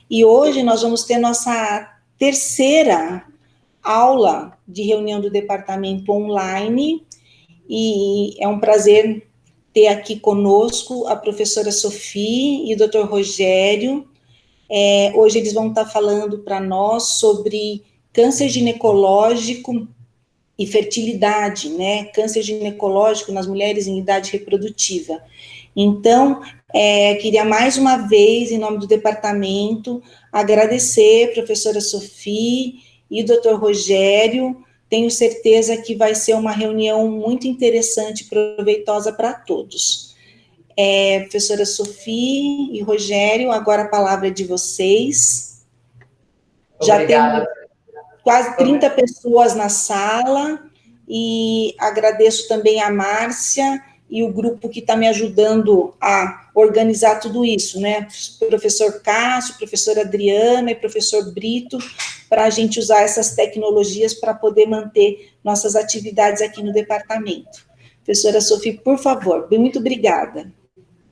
E hoje nós vamos ter nossa terceira aula de reunião do departamento online, e é um prazer ter aqui conosco a professora Sofia e o Dr. Rogério. Hoje eles vão estar falando para nós sobre câncer ginecológico e fertilidade, né? Câncer ginecológico nas mulheres em idade reprodutiva. Então, queria mais uma vez, em nome do departamento, agradecer a professora Sofia e o Dr. Rogério. Tenho certeza que vai ser uma reunião muito interessante e proveitosa para todos. Professora Sofia e Rogério, agora a palavra é de vocês. Obrigada. Já temos quase 30 pessoas na sala, e agradeço também a Márcia e o grupo que está me ajudando a organizar tudo isso, né? Professor Cássio, professora Adriana e professor Brito, para a gente usar essas tecnologias para poder manter nossas atividades aqui no departamento. Professora Sofia, por favor, muito obrigada.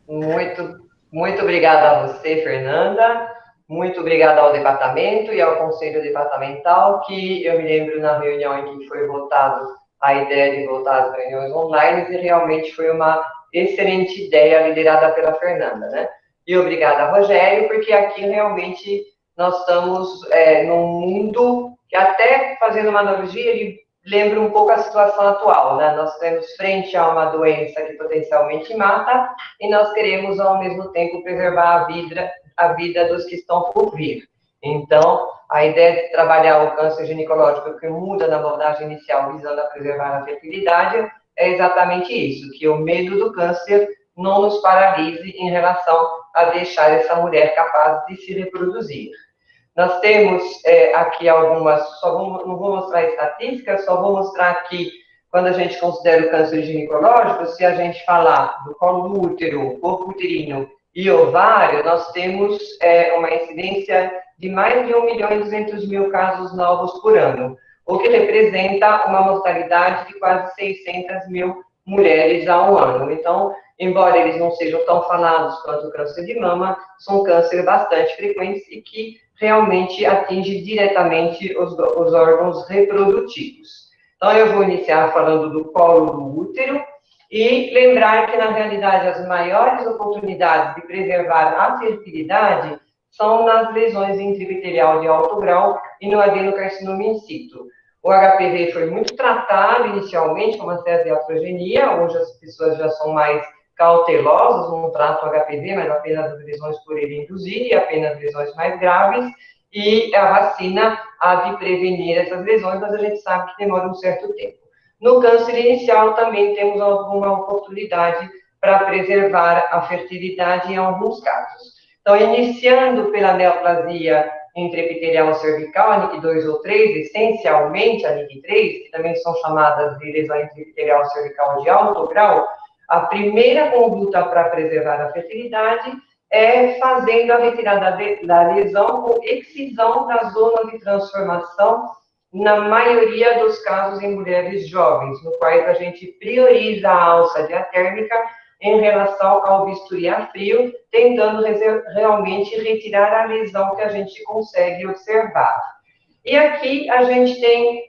Muito obrigada a você, Fernanda. Muito obrigada ao departamento e ao conselho departamental, que eu me lembro na reunião em que foi votado a ideia de voltar às reuniões online, e realmente foi uma excelente ideia liderada pela Fernanda, né? E obrigada, Rogério, porque aqui realmente nós estamos num mundo que, até fazendo uma analogia, ele lembra um pouco a situação atual, né? Nós estamos frente a uma doença que potencialmente mata, e nós queremos, ao mesmo tempo, preservar a vida dos que estão por vir. Então, a ideia de trabalhar o câncer ginecológico, que muda na abordagem inicial, visando a preservar a fertilidade, é exatamente isso, que o medo do câncer não nos paralise em relação a deixar essa mulher capaz de se reproduzir. Nós temos aqui algumas, não vou mostrar estatísticas, só vou mostrar aqui, quando a gente considera o câncer ginecológico, se a gente falar do colo do útero, corpo uterino e ovário, nós temos uma incidência de mais de 1.200.000 casos novos por ano, o que representa uma mortalidade de quase 600.000 mulheres ao ano. Então, embora eles não sejam tão falados quanto o câncer de mama, são cânceres bastante frequentes e que realmente atinge diretamente os órgãos reprodutivos. Então, eu vou iniciar falando do colo do útero e lembrar que, na realidade, as maiores oportunidades de preservar a fertilidade são nas lesões intraepitelial de alto grau e no adenocarcinoma in situ. O HPV foi muito tratado inicialmente como uma tese de iatrogenia, hoje as pessoas já são mais cautelosas, não tratam o HPV, mas apenas as lesões por ele induzir e apenas lesões mais graves, e a vacina há de prevenir essas lesões, mas a gente sabe que demora um certo tempo. No câncer inicial também temos alguma oportunidade para preservar a fertilidade em alguns casos. Então, iniciando pela neoplasia intraepitelial cervical, a NIC2 ou 3, essencialmente a NIC3, que também são chamadas de lesão intraepitelial cervical de alto grau, a primeira conduta para preservar a fertilidade é fazendo a retirada da lesão com excisão da zona de transformação, na maioria dos casos em mulheres jovens, no quais a gente prioriza a alça diatérmica em relação ao bisturi a frio, tentando realmente retirar a lesão que a gente consegue observar. E aqui a gente tem,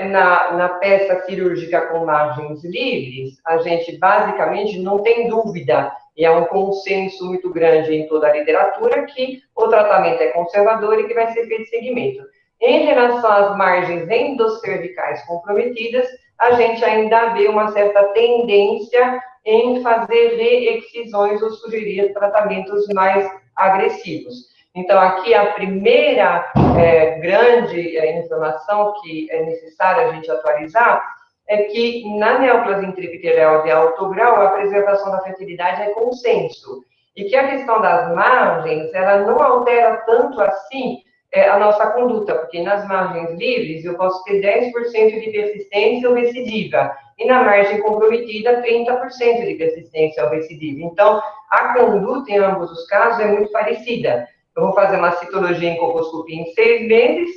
na peça cirúrgica com margens livres, a gente basicamente não tem dúvida, e é um consenso muito grande em toda a literatura, que o tratamento é conservador e que vai ser feito segmento. Em relação às margens endoscervicais comprometidas, a gente ainda vê uma certa tendência em fazer reexcisões ou sugerir tratamentos mais agressivos. Então, aqui a primeira grande informação que é necessária a gente atualizar é que na neoplasia intraepitelial de alto grau, a preservação da fertilidade é consenso. E que a questão das margens, ela não altera tanto assim a nossa conduta, porque nas margens livres eu posso ter 10% de persistência ou recidiva, e na margem comprometida, 30% de persistência ou recidiva. Então, a conduta em ambos os casos é muito parecida. Eu vou fazer uma citologia em colposcopia em 6 meses.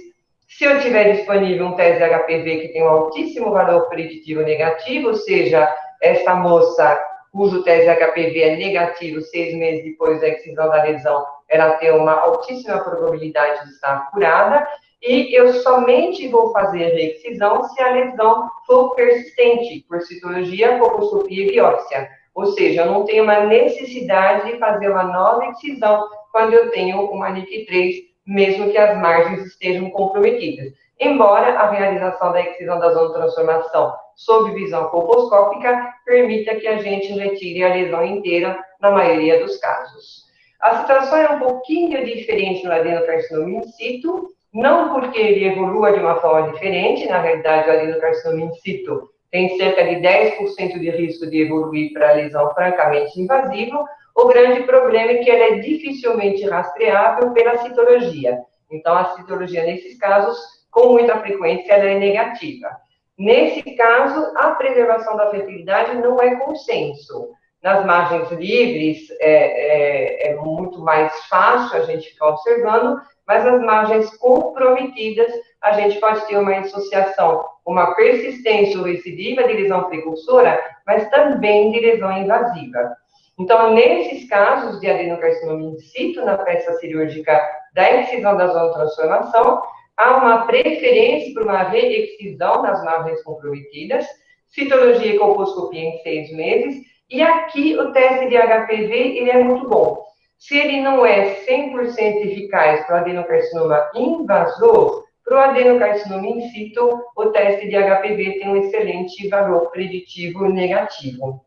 Se eu tiver disponível um teste de HPV que tem um altíssimo valor preditivo negativo, ou seja, essa moça cujo teste HPV é negativo 6 meses depois da excisão da lesão, ela tem uma altíssima probabilidade de estar curada, e eu somente vou fazer a excisão se a lesão for persistente, por citologia, colposcopia e biópsia. Ou seja, eu não tenho uma necessidade de fazer uma nova excisão quando eu tenho uma NIC3, mesmo que as margens estejam comprometidas. Embora a realização da excisão da zona de transformação sob visão colposcópica permita que a gente retire a lesão inteira na maioria dos casos. A situação é um pouquinho diferente no adenocarcinoma in situ, não porque ele evolua de uma forma diferente, na realidade o adenocarcinoma in situ tem cerca de 10% de risco de evoluir para lesão francamente invasiva. O grande problema é que ela é dificilmente rastreável pela citologia. Então, a citologia, nesses casos, com muita frequência, ela é negativa. Nesse caso, a preservação da fertilidade não é consenso. Nas margens livres, é muito mais fácil a gente ficar observando, mas nas margens comprometidas, a gente pode ter uma associação, uma persistência ou recidiva de lesão precursora, mas também de lesão invasiva. Então, nesses casos de adenocarcinoma in situ, na peça cirúrgica da excisão da zona de transformação, há uma preferência por uma reexcisão das margens comprometidas, citologia e colposcopia em 6 meses, e aqui o teste de HPV ele é muito bom. Se ele não é 100% eficaz para o adenocarcinoma invasor, para o adenocarcinoma in situ, o teste de HPV tem um excelente valor preditivo negativo.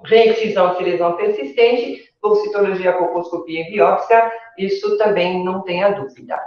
Reexcisão de lesão persistente, por citologia, colposcopia e biópsia, isso também não tenha dúvida.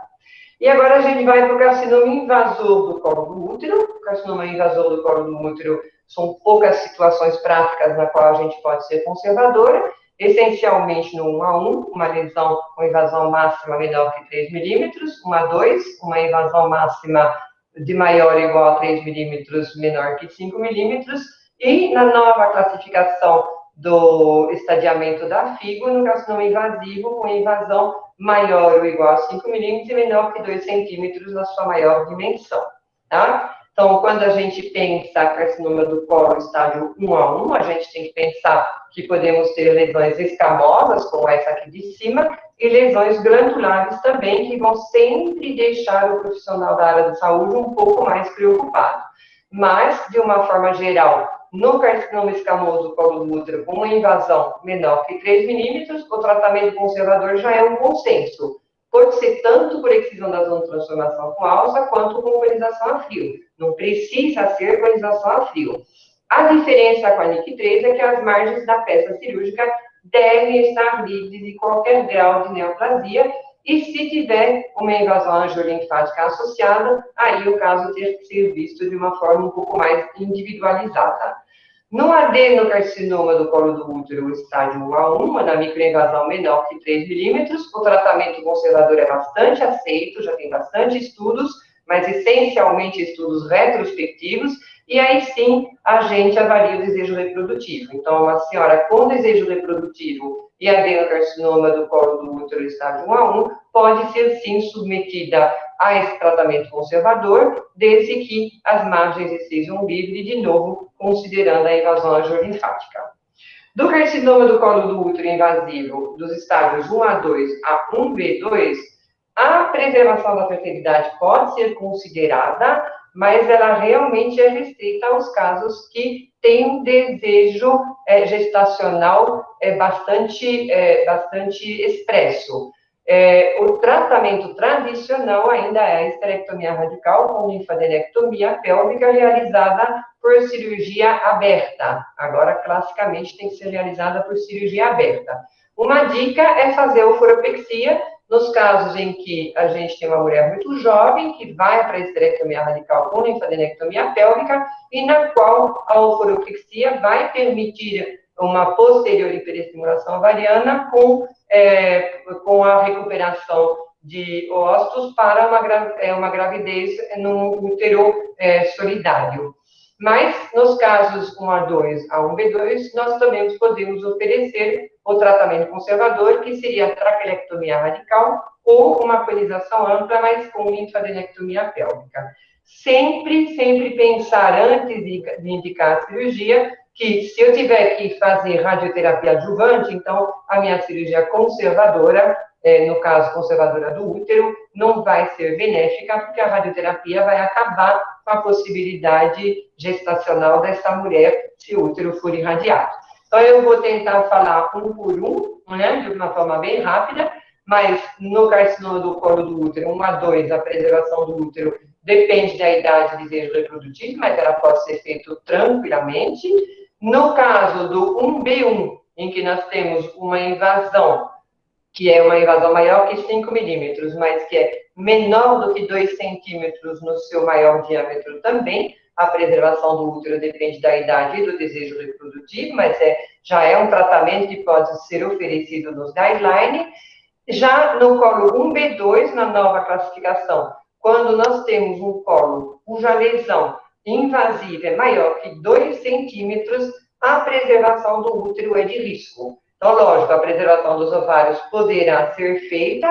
E agora a gente vai para o carcinoma invasor do colo do útero. O carcinoma invasor do colo do útero são poucas situações práticas na qual a gente pode ser conservadora, essencialmente no 1 a 1, uma lesão com invasão máxima menor que 3 milímetros, 1 a 2, uma invasão máxima de maior ou igual a 3 milímetros, menor que 5 milímetros, e na nova classificação do estadiamento da FIGO, no carcinoma invasivo, com invasão maior ou igual a 5 milímetros e menor que 2 centímetros na sua maior dimensão, tá? Então, quando a gente pensa carcinoma do colo estágio 1 a 1, a gente tem que pensar que podemos ter lesões escamosas, como essa aqui de cima, e lesões glandulares também, que vão sempre deixar o profissional da área de saúde um pouco mais preocupado. Mas, de uma forma geral, no carcinoma escamoso do colo do útero, com uma invasão menor que 3 milímetros, o tratamento conservador já é um consenso. Pode ser tanto por excisão da zona de transformação com alça, quanto com conização a frio. Não precisa ser conização a frio. A diferença com a NIC3 é que as margens da peça cirúrgica devem estar livres de qualquer grau de neoplasia, e se tiver uma invasão angiolinfática associada, aí o caso tem que ser visto de uma forma um pouco mais individualizada. No adenocarcinoma do colo do útero, estágio 1 a 1, na microinvasão menor que 3 milímetros, o tratamento conservador é bastante aceito, já tem bastante estudos, mas essencialmente estudos retrospectivos, e aí sim a gente avalia o desejo reprodutivo. Então, uma senhora com desejo reprodutivo e adenocarcinoma do colo do útero estágio 1 a 1 pode ser sim submetida a esse tratamento conservador, desde que as margens estejam livres, de novo, considerando a invasão angiolinfática. Do carcinoma do colo do útero invasivo, dos estágios 1 a 2 a 1B2, a preservação da fertilidade pode ser considerada, mas ela realmente é restrita aos casos que têm um desejo gestacional bastante expresso. O tratamento tradicional ainda é a esterectomia radical com linfadenectomia pélvica realizada por cirurgia aberta. Agora, classicamente, tem que ser realizada por cirurgia aberta. Uma dica é fazer a oforopexia nos casos em que a gente tem uma mulher muito jovem, que vai para a esterectomia radical com linfadenectomia pélvica, e na qual a oforopexia vai permitir uma posterior hiperestimulação ovariana com a recuperação de ócitos para uma gravidez no útero solidário. Mas, nos casos 1 a 2 a 1B2, nós também podemos oferecer o tratamento conservador, que seria a traquelectomia radical ou uma conização ampla, mas com linfadenectomia pélvica. Sempre pensar antes de indicar a cirurgia que se eu tiver que fazer radioterapia adjuvante, então a minha cirurgia conservadora, no caso conservadora do útero, não vai ser benéfica, porque a radioterapia vai acabar com a possibilidade gestacional dessa mulher, se o útero for irradiado. Então, eu vou tentar falar um por um, né, de uma forma bem rápida, mas no carcinoma do colo do útero, 1 a 2, a preservação do útero depende da idade de desejo reprodutivo, mas ela pode ser feita tranquilamente. No caso do 1B1, em que nós temos uma invasão, que é uma invasão maior que 5 milímetros, mas que é menor do que 2 centímetros no seu maior diâmetro também, a preservação do útero depende da idade e do desejo reprodutivo, mas já é um tratamento que pode ser oferecido nos guidelines. Já no colo 1B2, na nova classificação, quando nós temos um colo cuja lesão invasiva é maior que 2 centímetros, a preservação do útero é de risco. Então, lógico, a preservação dos ovários poderá ser feita,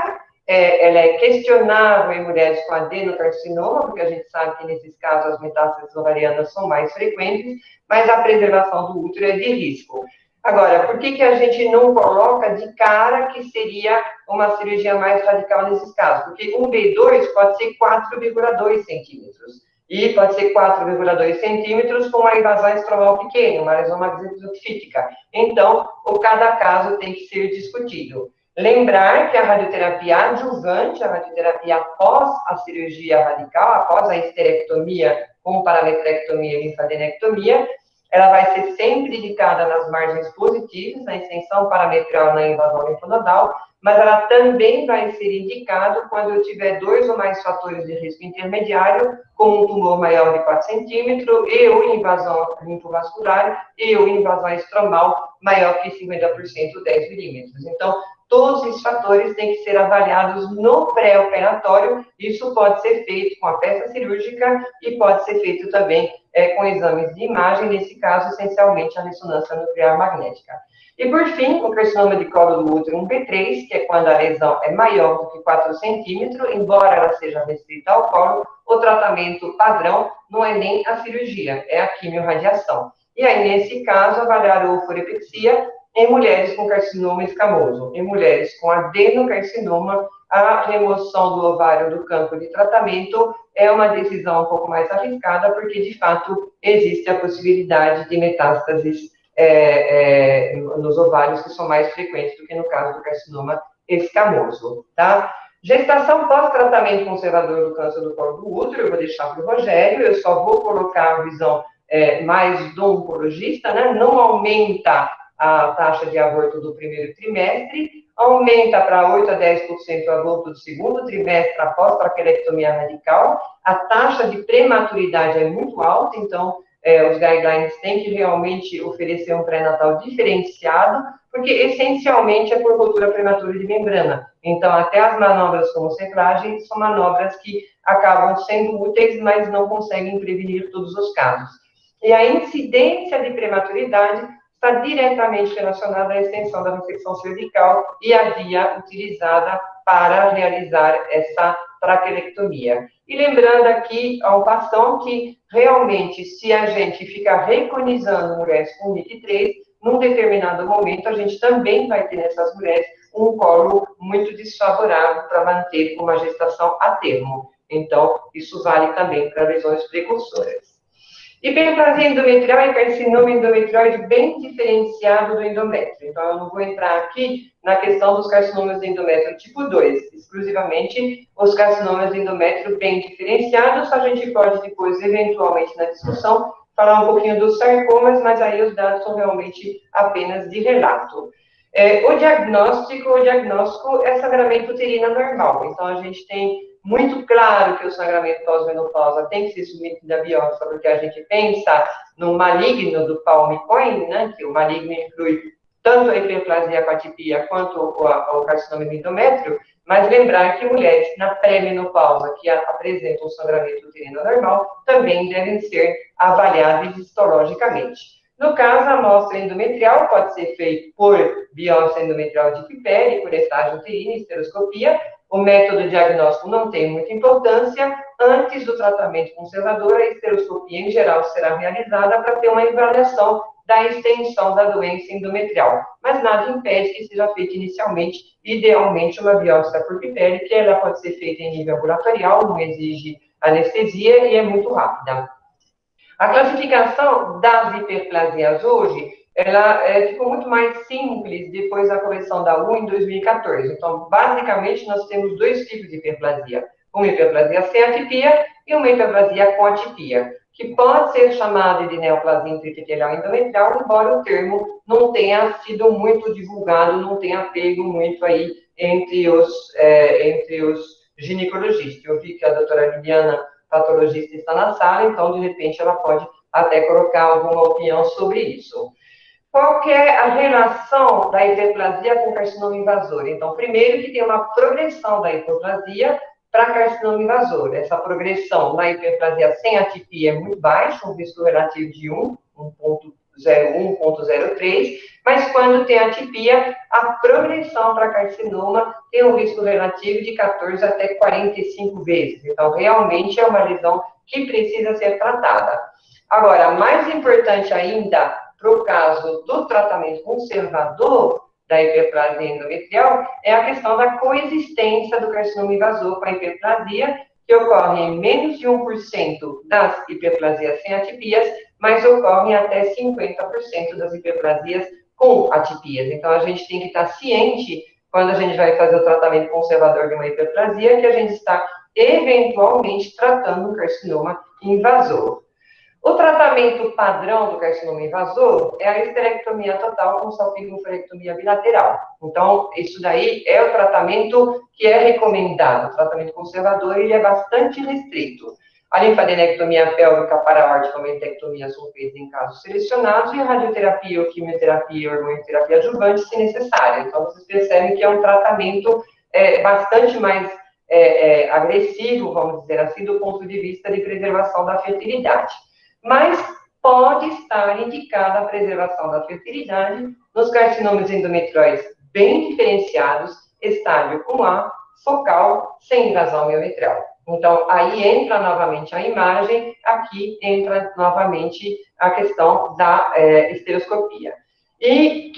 ela é questionável em mulheres com adenocarcinoma, porque a gente sabe que nesses casos as metástases ovarianas são mais frequentes, mas a preservação do útero é de risco. Agora, por que a gente não coloca de cara que seria uma cirurgia mais radical nesses casos? Porque 1B2 pode ser 4,2 centímetros. E pode ser 4,2 centímetros com uma invasão estromal pequena, uma lesão maxilofítica. Então, cada caso tem que ser discutido. Lembrar que a radioterapia adjuvante, a radioterapia após a cirurgia radical, após a esterectomia com parametrectomia e linfadenectomia, ela vai ser sempre indicada nas margens positivas, na extensão parametral na invasão linfonodal, mas ela também vai ser indicada quando eu tiver 2 ou mais fatores de risco intermediário, como um tumor maior de 4 centímetros, ou invasão linfovascular, ou invasão estromal maior que 50%, 10 milímetros. Então, todos esses fatores têm que ser avaliados no pré-operatório. Isso pode ser feito com a peça cirúrgica e pode ser feito também com exames de imagem, nesse caso, essencialmente, a ressonância nuclear magnética. E, por fim, o carcinoma de colo do útero 1B3, que é quando a lesão é maior do que 4 centímetros, embora ela seja restrita ao colo, o tratamento padrão não é nem a cirurgia, é a quimiorradiação. E aí, nesse caso, avaliar a oforepexia em mulheres com carcinoma escamoso. Em mulheres com adenocarcinoma, a remoção do ovário do campo de tratamento é uma decisão um pouco mais arriscada, porque, de fato, existe a possibilidade de metástases nos ovários, que são mais frequentes do que no caso do carcinoma escamoso, tá? Gestação pós-tratamento conservador do câncer do colo do útero, eu vou deixar para o Rogério, eu só vou colocar a visão mais do oncologista, né? Não aumenta a taxa de aborto do primeiro trimestre, aumenta para 8 a 10% o aborto do segundo trimestre após traquelectomia radical, a taxa de prematuridade é muito alta, então os guidelines têm que realmente oferecer um pré-natal diferenciado, porque essencialmente é por ruptura prematura de membrana. Então, até as manobras como seclagem são manobras que acabam sendo úteis, mas não conseguem prevenir todos os casos. E a incidência de prematuridade está diretamente relacionada à extensão da ressecção cervical e a via utilizada para realizar essa traquelectomia. E lembrando aqui ao passão que, realmente, se a gente ficar reconhecendo mulheres com MIC3, num determinado momento, a gente também vai ter nessas mulheres um colo muito desfavorável para manter uma gestação a termo. Então, isso vale também para lesões precursoras. Hiperplasia endometrial é carcinoma endometrióide bem diferenciado do endométrio. Então, eu não vou entrar aqui na questão dos carcinomas de endométrio tipo 2, exclusivamente os carcinomas de endométrio bem diferenciados. A gente pode depois, eventualmente, na discussão, falar um pouquinho dos sarcomas, mas aí os dados são realmente apenas de relato. O diagnóstico é sangramento uterino normal. Então, a gente tem muito claro que o sangramento pós-menopausa tem que ser submetido à biópsia, porque a gente pensa no maligno do Palm-Coin, né, que o maligno inclui tanto a hiperplasia com atipia quanto o carcinoma do endométrio, mas lembrar que mulheres na pré-menopausa que apresentam um sangramento uterino normal também devem ser avaliadas histologicamente. No caso, a amostra endometrial pode ser feita por biópsia endometrial de pipele, por estágio uterino e esteroscopia. O método diagnóstico não tem muita importância. Antes do tratamento conservador, a esteroscopia, em geral, será realizada para ter uma avaliação da extensão da doença endometrial. Mas nada impede que seja feita inicialmente, idealmente, uma biópsia da corpo e pele, que ela pode ser feita em nível ambulatorial, não exige anestesia e é muito rápida. A classificação das hiperplasias hoje, ela ficou muito mais simples depois da correção da U em 2014. Então, basicamente, nós temos dois tipos de hiperplasia. Uma hiperplasia sem atipia e uma hiperplasia com atipia, que pode ser chamada de neoplasia intraepitelial endometrial, embora o termo não tenha sido muito divulgado, não tenha pego muito aí entre os ginecologistas. Eu vi que a doutora Liliana, patologista, está na sala, então, de repente, ela pode até colocar alguma opinião sobre isso. Qual que é a relação da hiperplasia com carcinoma invasor? Então, primeiro que tem uma progressão da hiperplasia para carcinoma invasor. Essa progressão na hiperplasia sem atipia é muito baixa, um risco relativo de 1,01, 1,03, mas quando tem atipia, a progressão para carcinoma tem um risco relativo de 14 até 45 vezes. Então, realmente é uma lesão que precisa ser tratada. Agora, mais importante ainda, para o caso do tratamento conservador da hiperplasia endometrial, é a questão da coexistência do carcinoma invasor com a hiperplasia, que ocorre em menos de 1% das hiperplasias sem atipias, mas ocorre em até 50% das hiperplasias com atipias. Então, a gente tem que estar ciente, quando a gente vai fazer o tratamento conservador de uma hiperplasia, que a gente está, eventualmente, tratando um carcinoma invasor. O tratamento padrão do carcinoma invasor é a esterectomia total com salpingo-oophorectomia bilateral. Então, isso daí é o tratamento que é recomendado. O tratamento conservador, ele é bastante restrito. A linfadenectomia pélvica para-aórtica, uma entectomia são feitas em casos selecionados, e a radioterapia, ou quimioterapia, ou hormonioterapia adjuvante, se necessário. Então, vocês percebem que é um tratamento bastante mais agressivo, vamos dizer assim, do ponto de vista de preservação da fertilidade. Mas pode estar indicada a preservação da fertilidade nos carcinomas endometriais bem diferenciados, estágio 1A, focal, sem invasão miometrial. Então, aí entra novamente a imagem, aqui entra novamente a questão da estereoscopia. E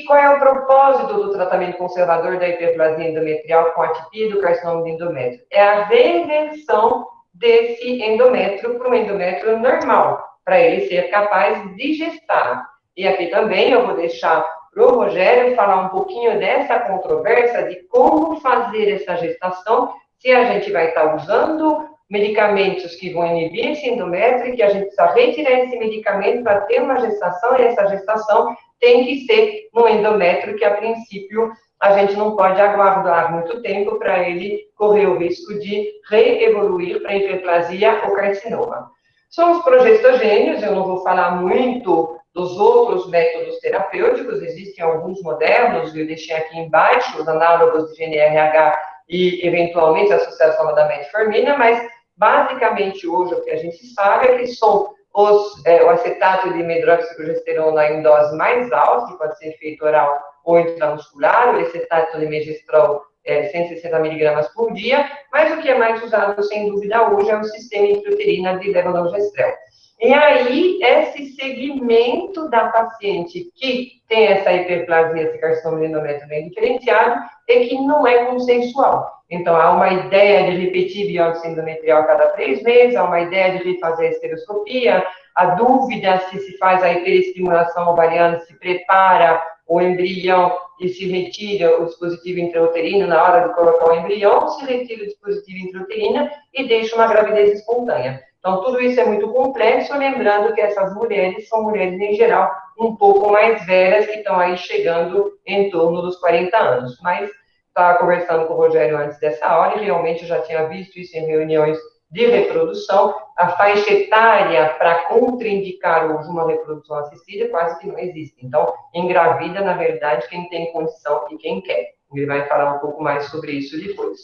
qual é o propósito do tratamento conservador da hiperplasia endometrial com atipia do carcinoma de endométrio? É a reversão desse endométrio para um endométrio normal, para ele ser capaz de gestar. E aqui também eu vou deixar para o Rogério falar um pouquinho dessa controvérsia de como fazer essa gestação, se a gente vai estar usando medicamentos que vão inibir esse endométrio, que a gente precisa retirar esse medicamento para ter uma gestação, e essa gestação tem que ser no endométrio, que a princípio a gente não pode aguardar muito tempo para ele correr o risco de reevoluir para hiperplasia ou carcinoma. São os progestogênios, eu não vou falar muito dos outros métodos terapêuticos, existem alguns modernos, eu deixei aqui embaixo os análogos de GNRH e, eventualmente, a associação da metformina, mas, basicamente, hoje, o que a gente sabe é que são o acetato de hidroxiprogesterona em dose mais alta, que pode ser feito oral ou intramuscular, o acetato de megestrol 160 mg por dia, mas o que é mais usado, sem dúvida, hoje é o sistema intrauterina de levonorgestrel. E aí, esse segmento da paciente que tem essa hiperplasia, esse carcinoma de endométrio bem diferenciado, é que não é consensual. Então, há uma ideia de repetir biópsia endometrial a cada 3 meses, há uma ideia de refazer a estereoscopia, a dúvida se faz a hiperestimulação ovariana, se prepara o embrião e se retira o dispositivo intrauterino na hora de colocar o embrião, se retira o dispositivo intrauterino e deixa uma gravidez espontânea. Então, tudo isso é muito complexo, lembrando que essas mulheres são mulheres, em geral, um pouco mais velhas, que estão aí chegando em torno dos 40 anos. Mas estava conversando com o Rogério antes dessa hora, e realmente eu já tinha visto isso em reuniões de reprodução. A faixa etária para contraindicar hoje uma reprodução assistida quase que não existe. Então, engravida, na verdade, quem tem condição e quem quer. Ele vai falar um pouco mais sobre isso depois.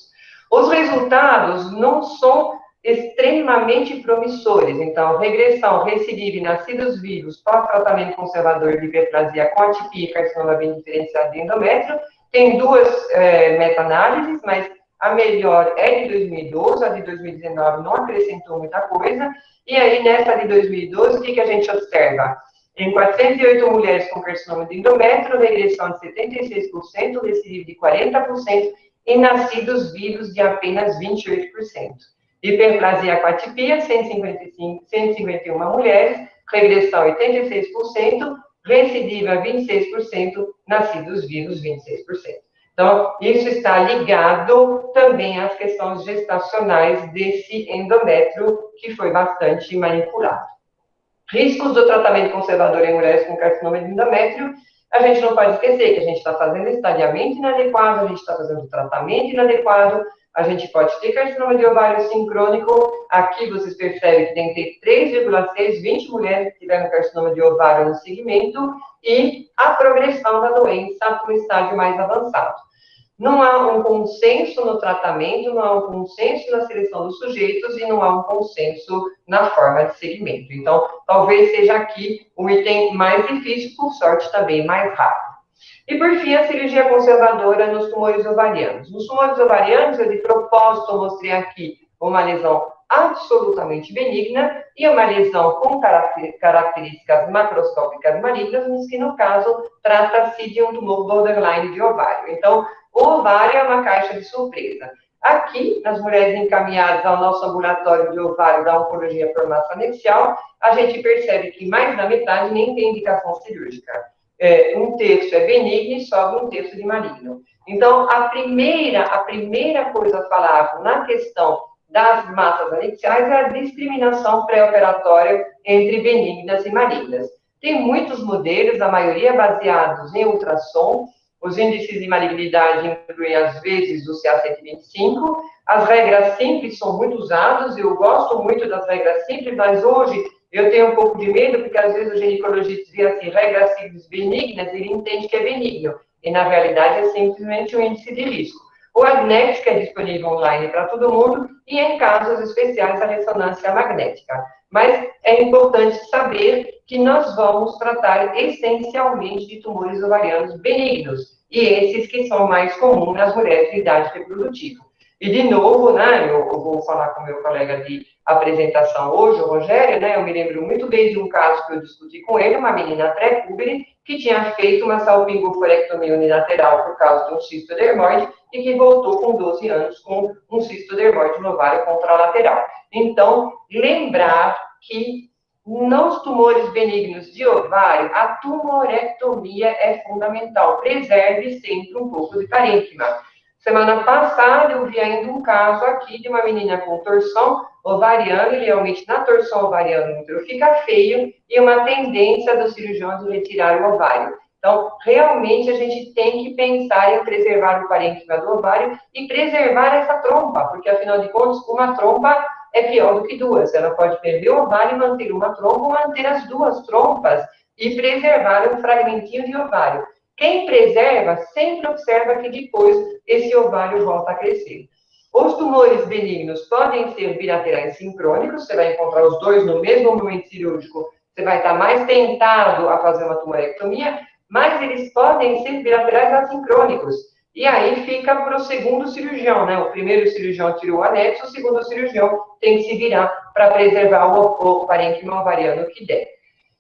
Os resultados não são extremamente promissores. Então, regressão, recidiva e nascidos vivos pós-tratamento conservador de hiperplasia com atipia e carcinoma bem diferenciado de endométrio. Tem 2 meta-análises, mas a melhor é de 2012, a de 2019 não acrescentou muita coisa. E aí, nessa de 2012, o que a gente observa? Em 408 mulheres com carcinoma de endométrio, regressão de 76%, recidivo de 40% e nascidos vivos de apenas 28%. Hiperplasia aquatipia, 151 mulheres, regressão 86%, recidiva 26%, nascidos vivos 26%. Então, isso está ligado também às questões gestacionais desse endométrio que foi bastante manipulado. Riscos do tratamento conservador em mulheres com carcinoma de endométrio, a gente não pode esquecer que a gente está fazendo estadiamento inadequado, a gente está fazendo tratamento inadequado, a gente pode ter carcinoma de ovário sincrônico, aqui vocês percebem que tem que ter 3,6, 20 mulheres que tiveram carcinoma de ovário no segmento, e a progressão da doença para o estágio mais avançado. Não há um consenso no tratamento, não há um consenso na seleção dos sujeitos e não há um consenso na forma de segmento. Então, talvez seja aqui o item mais difícil, por sorte também mais rápido. E, por fim, a cirurgia conservadora nos tumores ovarianos. Nos tumores ovarianos, eu de propósito mostrei aqui uma lesão absolutamente benigna e uma lesão com características macroscópicas malignas, mas que, no caso, trata-se de um tumor borderline de ovário. Então, o ovário é uma caixa de surpresa. Aqui, nas mulheres encaminhadas ao nosso ambulatório de ovário da oncologia por massa anexial, a gente percebe que mais da metade nem tem indicação cirúrgica. Um terço é benigno e sobra um terço de maligno. Então, a primeira coisa falável na questão das massas anexiais é a discriminação pré-operatória entre benignas e malignas. Tem muitos modelos, a maioria baseados em ultrassom. Os índices de malignidade incluem, às vezes, o CA125. As regras simples são muito usadas, eu gosto muito das regras simples, mas hoje eu tenho um pouco de medo, porque às vezes o ginecologista vê assim, regras simples benignas, ele entende que é benigno, e na realidade é simplesmente um índice de risco. O magnético é disponível online para todo mundo, e em casos especiais a ressonância magnética. Mas é importante saber que nós vamos tratar essencialmente de tumores ovarianos benignos, e esses que são mais comuns nas mulheres de idade reprodutiva. E, de novo, né, eu vou falar com o meu colega de apresentação hoje, o Rogério, né, eu me lembro muito bem de um caso que eu discuti com ele, uma menina pré-púbere, que tinha feito uma salpingoforectomia unilateral por causa de um cisto dermoide e que voltou com 12 anos com um cisto dermoide no ovário contralateral. Então, lembrar que nos tumores benignos de ovário, a tumorectomia é fundamental. Preserve sempre um pouco de parênquima. Semana passada, eu vi ainda um caso aqui de uma menina com torção ovariana, e realmente na torção ovariana o útero fica feio, e uma tendência do cirurgião de retirar o ovário. Então, realmente, a gente tem que pensar em preservar o parênquima do ovário e preservar essa trompa, porque, afinal de contas, uma trompa é pior do que duas. Ela pode perder o ovário e manter uma trompa, ou manter as duas trompas e preservar um fragmentinho de ovário. Quem preserva sempre observa que depois esse ovário volta a crescer. Os tumores benignos podem ser bilaterais sincrônicos, você vai encontrar os dois no mesmo momento cirúrgico, você vai estar mais tentado a fazer uma tumorectomia, mas eles podem ser bilaterais assincrônicos. E aí fica para o segundo cirurgião, né? O primeiro cirurgião tirou o anexo, o segundo cirurgião tem que se virar para preservar o parênquima ovariano que der.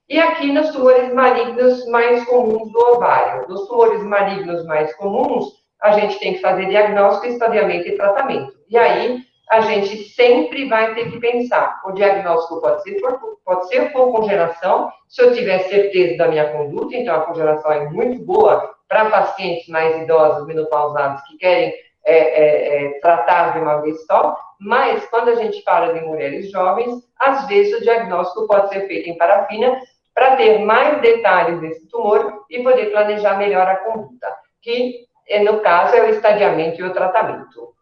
E aqui nos tumores malignos mais comuns do ovário. Nos tumores malignos mais comuns, a gente tem que fazer diagnóstico, estadiamento e tratamento. E aí, a gente sempre vai ter que pensar. O diagnóstico pode ser por congelação, se eu tiver certeza da minha conduta, então a congelação é muito boa para pacientes mais idosos, menopausados, que querem tratar de uma vez só, mas quando a gente fala de mulheres jovens, às vezes o diagnóstico pode ser feito em parafina, para ter mais detalhes desse tumor e poder planejar melhor a conduta, que, no caso, é o estadiamento e o tratamento.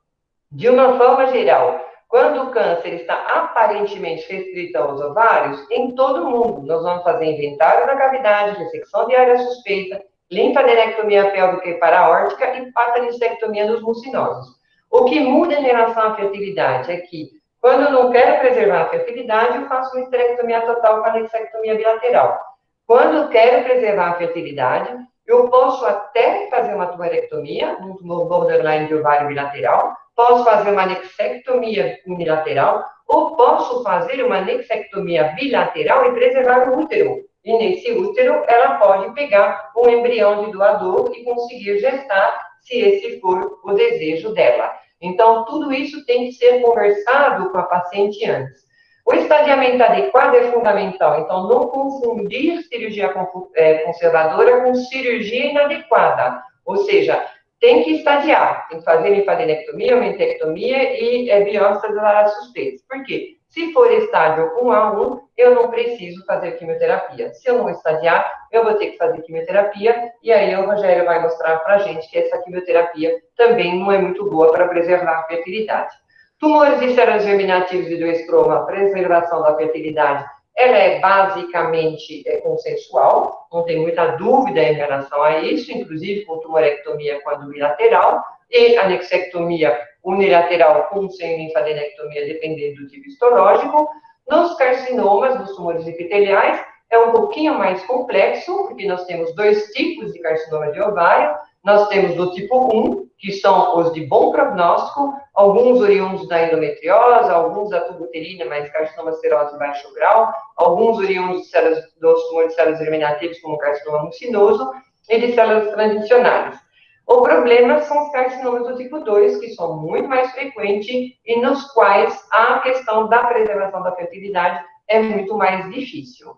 De uma forma geral, quando o câncer está aparentemente restrito aos ovários, em todo mundo, nós vamos fazer inventário da cavidade, ressecção de área suspeita, linfadenectomia pélvica e paraórtica e patanistectomia nos mucinosos. O que muda em relação à fertilidade é que, quando eu não quero preservar a fertilidade, eu faço uma histerectomia total com anexectomia bilateral. Quando eu quero preservar a fertilidade, eu posso até fazer uma tumorectomia, um tumor borderline de ovário bilateral, posso fazer uma anexectomia unilateral, ou posso fazer uma anexectomia bilateral e preservar o útero. e nesse útero ela pode pegar um embrião de doador e conseguir gestar, se esse for o desejo dela. Então, tudo isso tem que ser conversado com a paciente antes. O estadiamento adequado é fundamental, então não confundir cirurgia conservadora com cirurgia inadequada, ou seja, tem que estadiar, tem que fazer linfadenectomia, mentectomia e biópsias suspeitas. Por quê? Se for estágio 1A1, eu não preciso fazer quimioterapia. Se eu não estadiar, eu vou ter que fazer quimioterapia, e aí o Rogério vai mostrar para a gente que essa quimioterapia também não é muito boa para preservar a fertilidade. Tumores de células germinativas e do estroma, preservação da fertilidade, ela é basicamente consensual, não tem muita dúvida em relação a isso, inclusive com tumorectomia quando bilateral, e anexectomia unilateral com sem linfadenectomia, dependendo do tipo histológico. Nos carcinomas, nos tumores epiteliais, é um pouquinho mais complexo, porque nós temos dois tipos de carcinoma de ovário. Nós temos do tipo 1, que são os de bom prognóstico, alguns oriundos da endometriose, alguns da tubuterina, mas carcinoma serose de baixo grau, alguns oriundos dos tumores de células germinativas, como carcinoma mucinoso, e de células transicionais. O problema são os carcinomas do tipo 2, que são muito mais frequentes e nos quais a questão da preservação da fertilidade é muito mais difícil.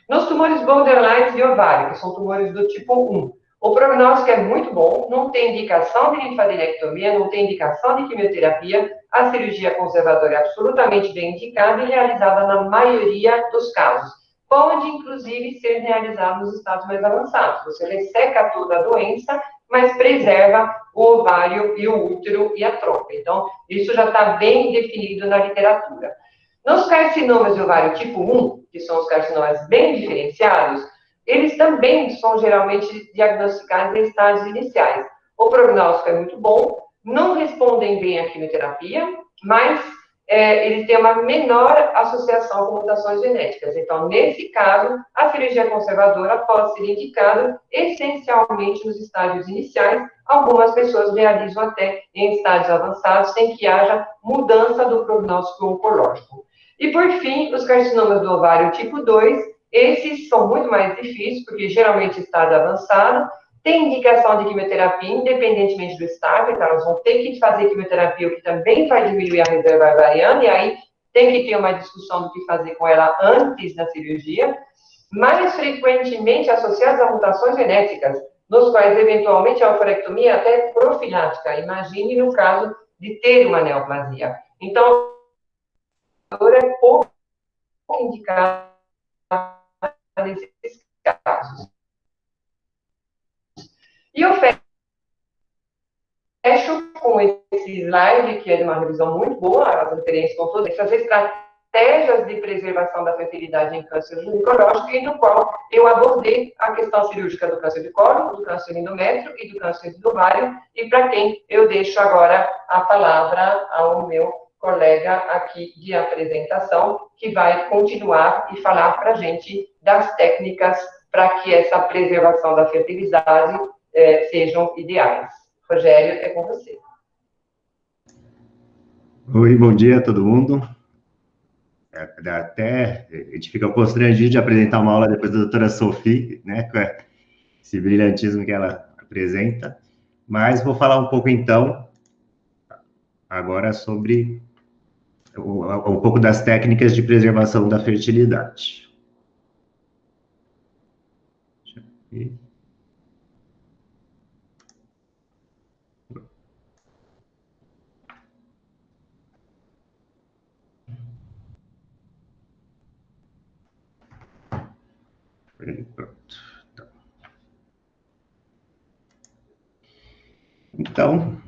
Nos tumores borderline de ovário, que são tumores do tipo 1, o prognóstico é muito bom, não tem indicação de linfadenectomia, não tem indicação de quimioterapia, a cirurgia conservadora é absolutamente bem indicada e realizada na maioria dos casos. Pode, inclusive, ser realizado nos estados mais avançados. Você resseca toda a doença, mas preserva o ovário e o útero e a trompa. Então, isso já está bem definido na literatura. Nos carcinomas de ovário tipo 1, que são os carcinomas bem diferenciados, eles também são geralmente diagnosticados em estágios iniciais. O prognóstico é muito bom, não respondem bem à quimioterapia, mas eles têm uma menor associação com mutações genéticas. Então, nesse caso, a cirurgia conservadora pode ser indicada essencialmente nos estágios iniciais. Algumas pessoas realizam até em estágios avançados, sem que haja mudança do prognóstico oncológico. E, por fim, os carcinomas do ovário tipo 2, esses são muito mais difíceis, porque geralmente estágio avançado, tem indicação de quimioterapia, independentemente do estágio, então elas vão ter que fazer quimioterapia, o que também vai diminuir a reserva ovariana, e aí tem que ter uma discussão do que fazer com ela antes da cirurgia, mais frequentemente associadas a mutações genéticas, nos quais, eventualmente, a ovarectomia é até profilática, imagine no caso de ter uma neoplasia. Então, é pouco indicado nesses casos. E eu fecho com esse slide, que é de uma revisão muito boa, as referências com todas essas estratégias de preservação da fertilidade em câncer ginecológico, e no qual eu abordei a questão cirúrgica do câncer de cólon, do câncer de endométrio e do câncer de ovário, e para quem eu deixo agora a palavra ao meu colega aqui de apresentação, que vai continuar e falar para a gente das técnicas para que essa preservação da fertilidade sejam ideais. Rogério, é com você. Oi, bom dia a todo mundo. Até a gente fica constrangido de apresentar uma aula depois da doutora Sophie, né, com esse brilhantismo que ela apresenta, mas vou falar um pouco, então, agora sobre um pouco das técnicas de preservação da fertilidade. Pronto. Então,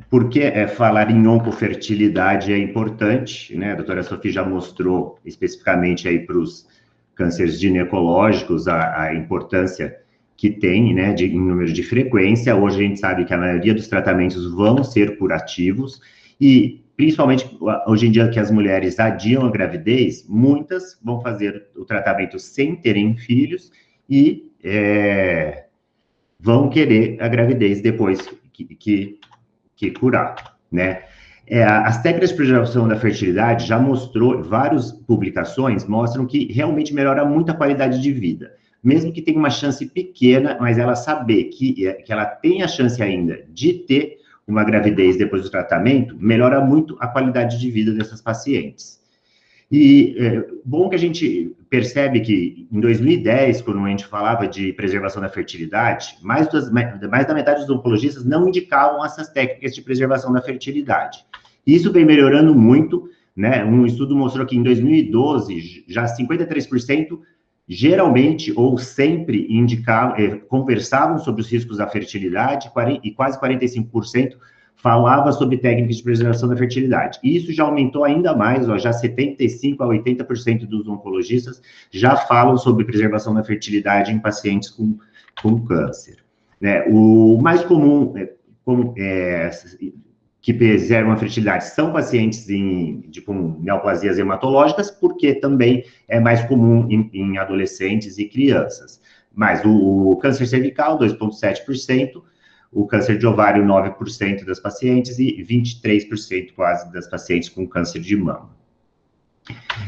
por que falar em oncofertilidade é importante, né? A doutora Sophie já mostrou especificamente aí para os cânceres ginecológicos a importância que tem, né, em número de frequência. Hoje a gente sabe que a maioria dos tratamentos vão ser curativos e, principalmente, hoje em dia que as mulheres adiam a gravidez, muitas vão fazer o tratamento sem terem filhos e vão querer a gravidez depois que curar, né? As técnicas de preservação da fertilidade já mostrou, várias publicações mostram que realmente melhora muito a qualidade de vida. Mesmo que tenha uma chance pequena, mas ela saber que ela tem a chance ainda de ter uma gravidez depois do tratamento, melhora muito a qualidade de vida dessas pacientes. E bom que a gente percebe que em 2010, quando a gente falava de preservação da fertilidade, mais da metade dos oncologistas não indicavam essas técnicas de preservação da fertilidade. Isso vem melhorando muito, né? Um estudo mostrou que em 2012, já 53% geralmente ou sempre conversavam sobre os riscos da fertilidade e quase 45% falava sobre técnicas de preservação da fertilidade. E isso já aumentou ainda mais, já 75% a 80% dos oncologistas já falam sobre preservação da fertilidade em pacientes com câncer. Né? O mais comum que preservam a fertilidade são pacientes com neoplasias hematológicas, porque também é mais comum em adolescentes e crianças. Mas o câncer cervical, 2,7%, o câncer de ovário, 9% das pacientes, e 23% quase das pacientes com câncer de mama.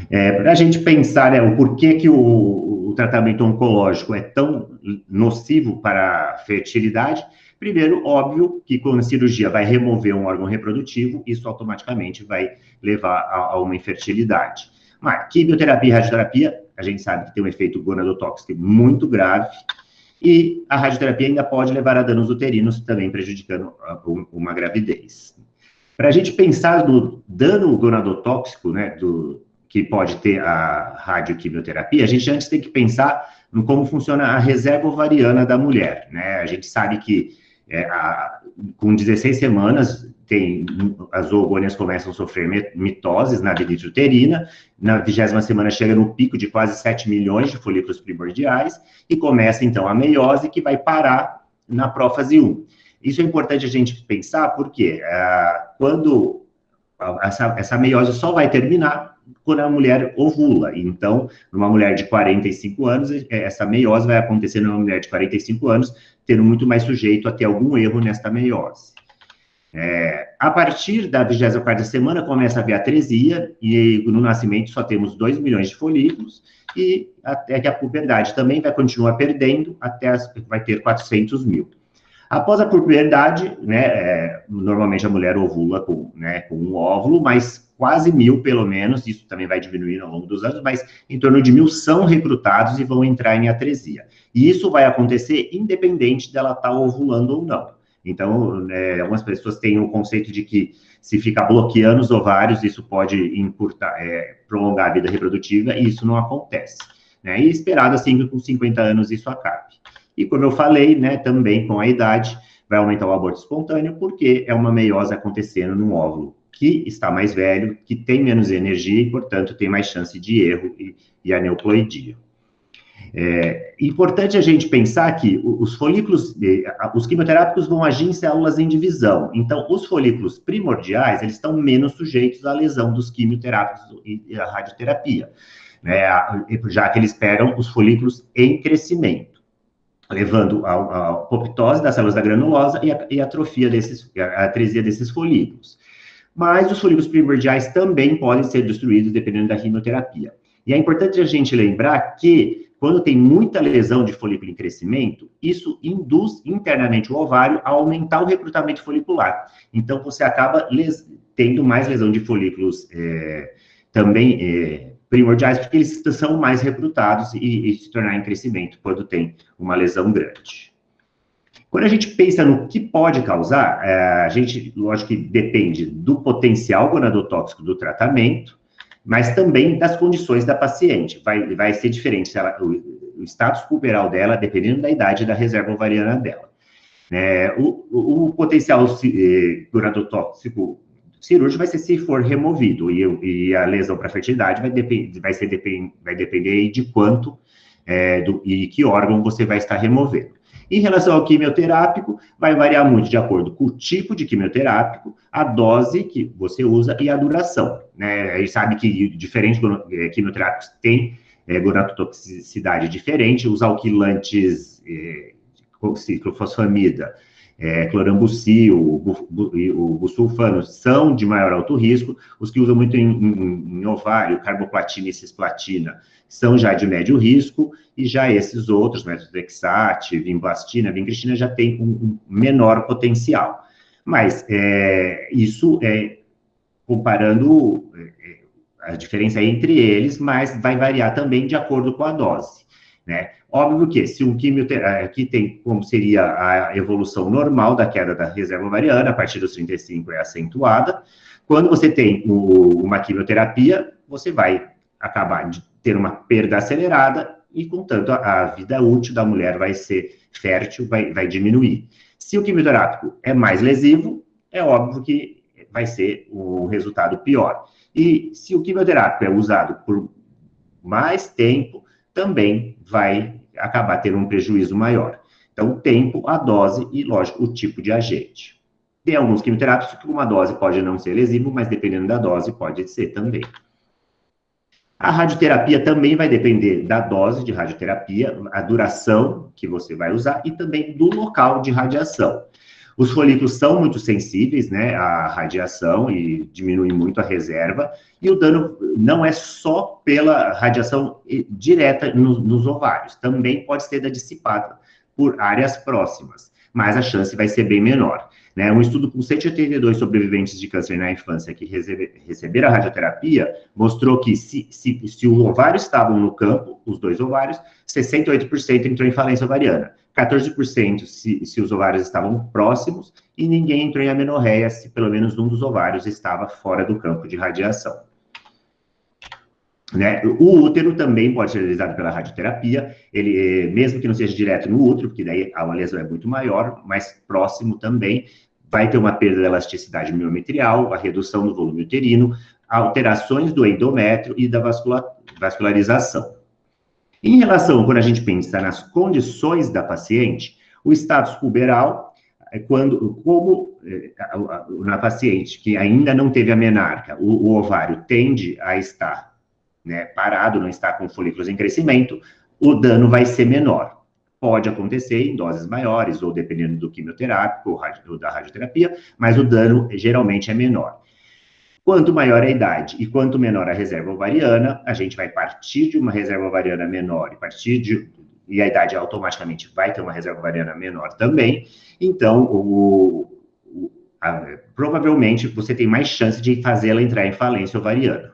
Para a gente pensar, né, o porquê que o tratamento oncológico é tão nocivo para a fertilidade, primeiro, óbvio que quando a cirurgia vai remover um órgão reprodutivo, isso automaticamente vai levar a uma infertilidade. Mas quimioterapia e radioterapia, a gente sabe que tem um efeito gonadotóxico muito grave, e a radioterapia ainda pode levar a danos uterinos, também prejudicando uma gravidez. Para a gente pensar no dano gonadotóxico, né, que pode ter a radioquimioterapia, a gente antes tem que pensar no como funciona a reserva ovariana da mulher, né? A gente sabe que com 16 semanas, as oogônias começam a sofrer mitoses na vilite uterina, na 20ª semana chega no pico de quase 7 milhões de folículos primordiais, e começa, então, a meiose, que vai parar na prófase 1. Isso é importante a gente pensar, porque quando essa meiose só vai terminar quando a mulher ovula. Então, numa mulher de 45 anos, essa meiose vai acontecer numa mulher de 45 anos, tendo muito mais sujeito a ter algum erro nesta meiose. A partir da 24ª semana, começa a haver atresia, e no nascimento só temos 2 milhões de folículos, e até que a puberdade também vai continuar perdendo, até vai ter 400 mil. Após a puberdade, né, normalmente a mulher ovula com um óvulo, mas quase 1.000, pelo menos, isso também vai diminuindo ao longo dos anos, mas em torno de 1.000 são recrutados e vão entrar em atresia. E isso vai acontecer independente dela estar ovulando ou não. Então, algumas pessoas têm o conceito de que se ficar bloqueando os ovários, isso pode prolongar a vida reprodutiva, e isso não acontece. Né? E esperado assim que com 50 anos isso acabe. E como eu falei, né, também com a idade, vai aumentar o aborto espontâneo, porque é uma meiose acontecendo num óvulo que está mais velho, que tem menos energia e, portanto, tem mais chance de erro e aneuploidia. Importante a gente pensar que os folículos, os quimioterápicos vão agir em células em divisão. Então, os folículos primordiais, eles estão menos sujeitos à lesão dos quimioterápicos e à radioterapia, né, já que eles pegam os folículos em crescimento, levando à apoptose das células da granulosa e a atresia desses folículos. Mas os folículos primordiais também podem ser destruídos dependendo da quimioterapia. E é importante a gente lembrar que, quando tem muita lesão de folículo em crescimento, isso induz internamente o ovário a aumentar o recrutamento folicular. Então, você acaba tendo mais lesão de folículos também primordiais, porque eles são mais recrutados e se tornar em crescimento quando tem uma lesão grande. Quando a gente pensa no que pode causar, a gente, lógico que depende do potencial gonadotóxico do tratamento, mas também das condições da paciente. Vai ser diferente o status puberal dela, dependendo da idade da reserva ovariana dela. O potencial gonadotóxico cirúrgico vai ser se for removido, e a lesão para fertilidade vai depender de quanto e que órgão você vai estar removendo. Em relação ao quimioterápico, vai variar muito de acordo com o tipo de quimioterápico, a dose que você usa e a duração. Né? A gente sabe que diferentes quimioterápicos têm gonadotoxicidade diferente, os alquilantes, ciclofosfamida Clorambucil, o busulfano são de maior alto risco. Os que usam muito em ovário, carboplatina e cisplatina, são já de médio risco, e já esses outros, metotrexate, vinblastina, vincristina, já tem um menor potencial. Mas isso comparando a diferença entre eles, mas vai variar também de acordo com a dose, né? Óbvio que se um quimioterapia, aqui tem como seria a evolução normal da queda da reserva ovariana, a partir dos 35 é acentuada. Quando você tem uma quimioterapia, você vai acabar de ter uma perda acelerada e, contanto, a vida útil da mulher vai ser fértil, vai diminuir. Se o quimioterápico é mais lesivo, é óbvio que vai ser um resultado pior. E se o quimioterápico é usado por mais tempo, também vai acabar tendo um prejuízo maior. Então, o tempo, a dose e, lógico, o tipo de agente. Tem alguns quimioterápicos que uma dose pode não ser lesivo, mas dependendo da dose, pode ser também. A radioterapia também vai depender da dose de radioterapia, a duração que você vai usar e também do local de radiação. Os folículos são muito sensíveis, né, à radiação e diminuem muito a reserva, e o dano não é só pela radiação direta nos ovários, também pode ser dissipada por áreas próximas, mas a chance vai ser bem menor, né? Um estudo com 182 sobreviventes de câncer na infância que receberam a radioterapia mostrou que se os ovários estavam no campo, os dois ovários, 68% entrou em falência ovariana. 14% se os ovários estavam próximos, e ninguém entrou em amenorreia se pelo menos um dos ovários estava fora do campo de radiação. Né? O útero também pode ser realizado pela radioterapia, ele, mesmo que não seja direto no útero, porque daí a lesão é muito maior, mas próximo também, vai ter uma perda da elasticidade miometrial, a redução do volume uterino, alterações do endométrio e da vascularização. Em relação, quando a gente pensa nas condições da paciente, o status puberal, como na paciente que ainda não teve a menarca, o ovário tende a estar, né, parado, não está com folículos em crescimento, o dano vai ser menor. Pode acontecer em doses maiores, ou dependendo do quimioterápico ou da radioterapia, mas o dano geralmente é menor. Quanto maior a idade e quanto menor a reserva ovariana, a gente vai partir de uma reserva ovariana menor e a idade automaticamente vai ter uma reserva ovariana menor também. Então, provavelmente você tem mais chance de fazê-la entrar em falência ovariana.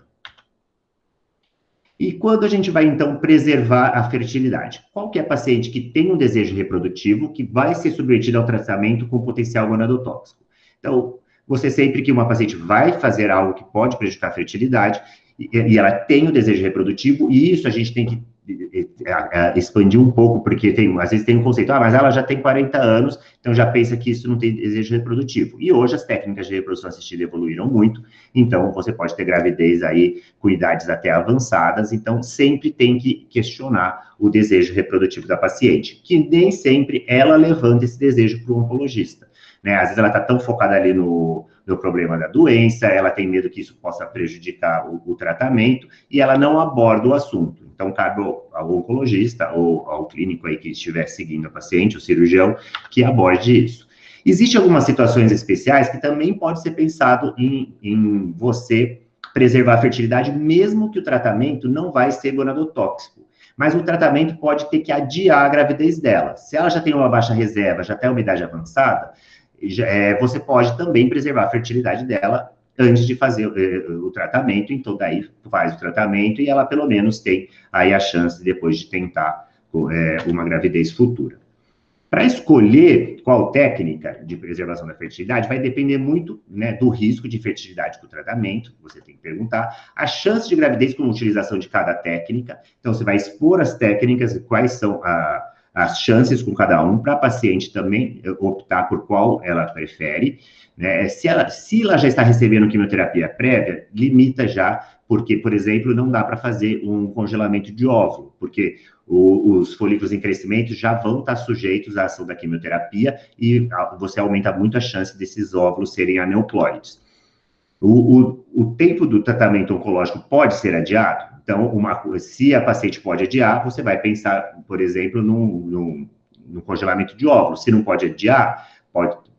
E quando a gente vai, então, preservar a fertilidade? Qualquer paciente que tem um desejo reprodutivo que vai ser submetido ao tratamento com potencial gonadotóxico. Então, você sempre que uma paciente vai fazer algo que pode prejudicar a fertilidade, e ela tem o desejo reprodutivo, e isso a gente tem que expandir um pouco, porque às vezes tem um conceito, mas ela já tem 40 anos, então já pensa que isso não tem desejo reprodutivo. E hoje as técnicas de reprodução assistida evoluíram muito, então você pode ter gravidez aí com idades até avançadas, então sempre tem que questionar o desejo reprodutivo da paciente, que nem sempre ela levanta esse desejo para o oncologista. Né? Às vezes ela está tão focada ali no problema da doença, ela tem medo que isso possa prejudicar o tratamento, e ela não aborda o assunto. Então, cabe ao oncologista ou ao clínico aí que estiver seguindo a paciente, o cirurgião, que aborde isso. Existem algumas situações especiais que também pode ser pensado em você preservar a fertilidade, mesmo que o tratamento não vai ser gonadotóxico. Mas o tratamento pode ter que adiar a gravidez dela. Se ela já tem uma baixa reserva, já tem uma idade avançada, você pode também preservar a fertilidade dela antes de fazer o tratamento, então daí faz o tratamento e ela pelo menos tem aí a chance depois de tentar uma gravidez futura. Para escolher qual técnica de preservação da fertilidade, vai depender muito, né, do risco de fertilidade do tratamento, você tem que perguntar, a chance de gravidez com a utilização de cada técnica, então você vai expor as técnicas, quais são as chances com cada um, para a paciente também optar por qual ela prefere, né? Se ela já está recebendo quimioterapia prévia, limita já, porque, por exemplo, não dá para fazer um congelamento de óvulo, porque os folículos em crescimento já vão estar sujeitos à ação da quimioterapia e você aumenta muito a chance desses óvulos serem aneuploides. O tempo do tratamento oncológico pode ser adiado? Então, se a paciente pode adiar, você vai pensar, por exemplo, no congelamento de óvulos. Se não pode adiar,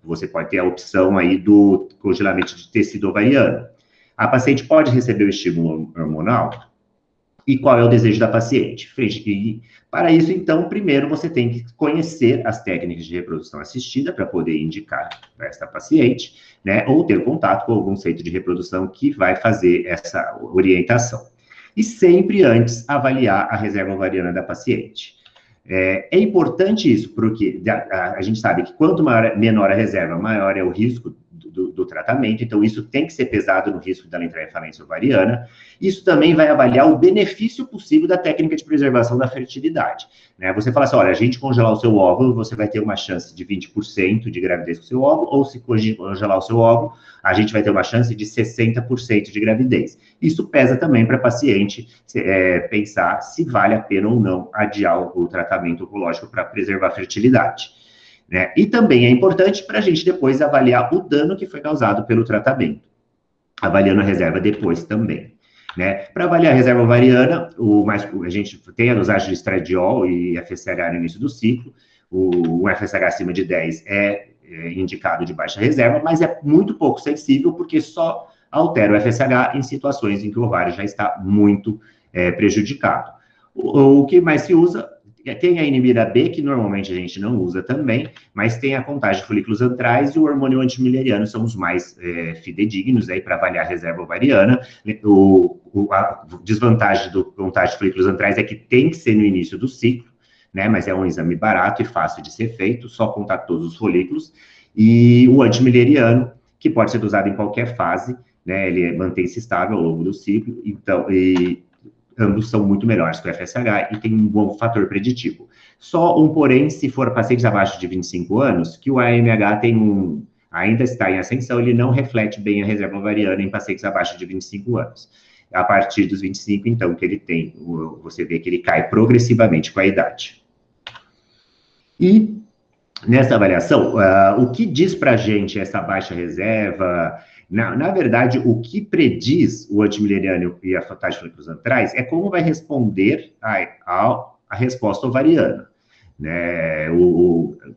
você pode ter a opção aí do congelamento de tecido ovariano. A paciente pode receber o estímulo hormonal? E qual é o desejo da paciente? Para isso, então, primeiro você tem que conhecer as técnicas de reprodução assistida para poder indicar para essa paciente, né, ou ter contato com algum centro de reprodução que vai fazer essa orientação. E sempre antes avaliar a reserva ovariana da paciente. É importante isso, porque a gente sabe que quanto menor a reserva, maior é o risco do tratamento, então isso tem que ser pesado no risco dela entrar em falência ovariana. Isso também vai avaliar o benefício possível da técnica de preservação da fertilidade, né? Você fala assim, olha, a gente congelar o seu óvulo, você vai ter uma chance de 20% de gravidez com o seu óvulo, ou se congelar o seu óvulo, a gente vai ter uma chance de 60% de gravidez. Isso pesa também para a paciente pensar se vale a pena ou não adiar o tratamento oncológico para preservar a fertilidade, né? E também é importante para a gente depois avaliar o dano que foi causado pelo tratamento, avaliando a reserva depois também, né? Para avaliar a reserva ovariana, a gente tem a dosagem de estradiol e FSH no início do ciclo. O FSH acima de 10 é indicado de baixa reserva, mas é muito pouco sensível, porque só altera o FSH em situações em que o ovário já está muito prejudicado. O que mais se usa? Tem a inibina B, que normalmente a gente não usa também, mas tem a contagem de folículos antrais e o hormônio antimileriano são os mais fidedignos aí para avaliar a reserva ovariana. A desvantagem do contagem de folículos antrais é que tem que ser no início do ciclo, né? Mas é um exame barato e fácil de ser feito, só contar todos os folículos. E o antimileriano, que pode ser usado em qualquer fase, né? Ele mantém-se estável ao longo do ciclo, então, ambos são muito melhores que o FSH e tem um bom fator preditivo. Só um porém, se for pacientes abaixo de 25 anos, que o AMH ainda está em ascensão, ele não reflete bem a reserva ovariana em pacientes abaixo de 25 anos. A partir dos 25, então, que ele tem, você vê que ele cai progressivamente com a idade. E nessa avaliação, o que diz para a gente essa baixa reserva? Na verdade, o que prediz o antimileriano e a contagem de folículos antrais é como vai responder a resposta ovariana, né?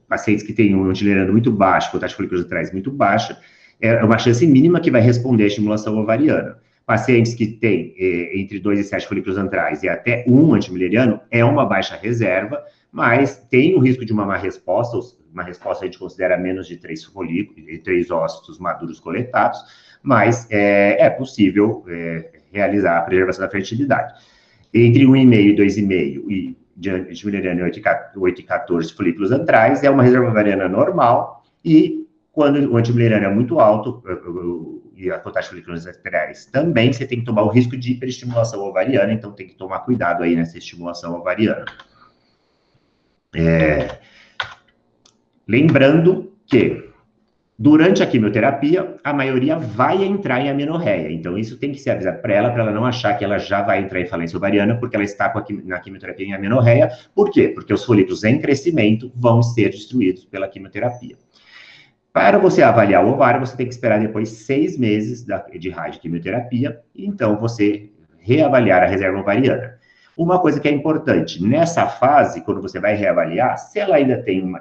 Pacientes que têm um antimileriano muito baixo, contagem de folículos antrais muito baixa, é uma chance mínima que vai responder à estimulação ovariana. Pacientes que têm entre 2 e 7 folículos antrais e até 1 antimileriano é uma baixa reserva, mas tem o risco de uma má resposta. Uma resposta a gente considera menos de 3 folículos, de 3 ócitos maduros coletados, mas é possível realizar a preservação da fertilidade. Entre 1,5 e 2,5 e de antimileriano e 8 e 14 folículos antrais é uma reserva ovariana normal, e quando o antimileriano é muito alto, e a contagem de folículos antrais também, você tem que tomar o risco de hiperestimulação ovariana, então tem que tomar cuidado aí nessa estimulação ovariana. Lembrando que, durante a quimioterapia, a maioria vai entrar em amenorreia. Então, isso tem que ser avisado para ela não achar que ela já vai entrar em falência ovariana, porque ela está na quimioterapia em amenorreia. Por quê? Porque os folículos em crescimento vão ser destruídos pela quimioterapia. Para você avaliar o ovário, você tem que esperar depois 6 meses de radioquimioterapia, e então você reavaliar a reserva ovariana. Uma coisa que é importante, nessa fase, quando você vai reavaliar, se ela ainda tem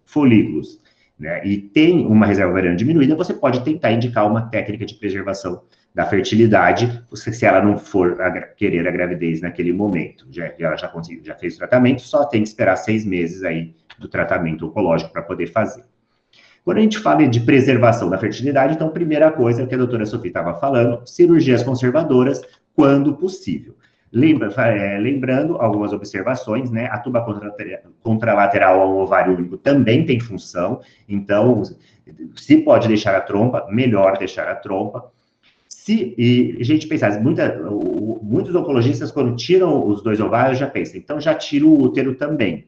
folículos, né, e tem uma reserva ovariana diminuída, você pode tentar indicar uma técnica de preservação da fertilidade, se ela não for querer a gravidez naquele momento. Ela já fez o tratamento, só tem que esperar 6 meses aí do tratamento oncológico para poder fazer. Quando a gente fala de preservação da fertilidade, então, primeira coisa que a doutora Sofia estava falando, cirurgias conservadoras, quando possível. Lembrando algumas observações, né? A tuba contralateral ao ovário único também tem função, então, se pode deixar a trompa, melhor deixar a trompa. E a gente pensa, muitos oncologistas, quando tiram os 2 ovários, já pensam, então já tira o útero também.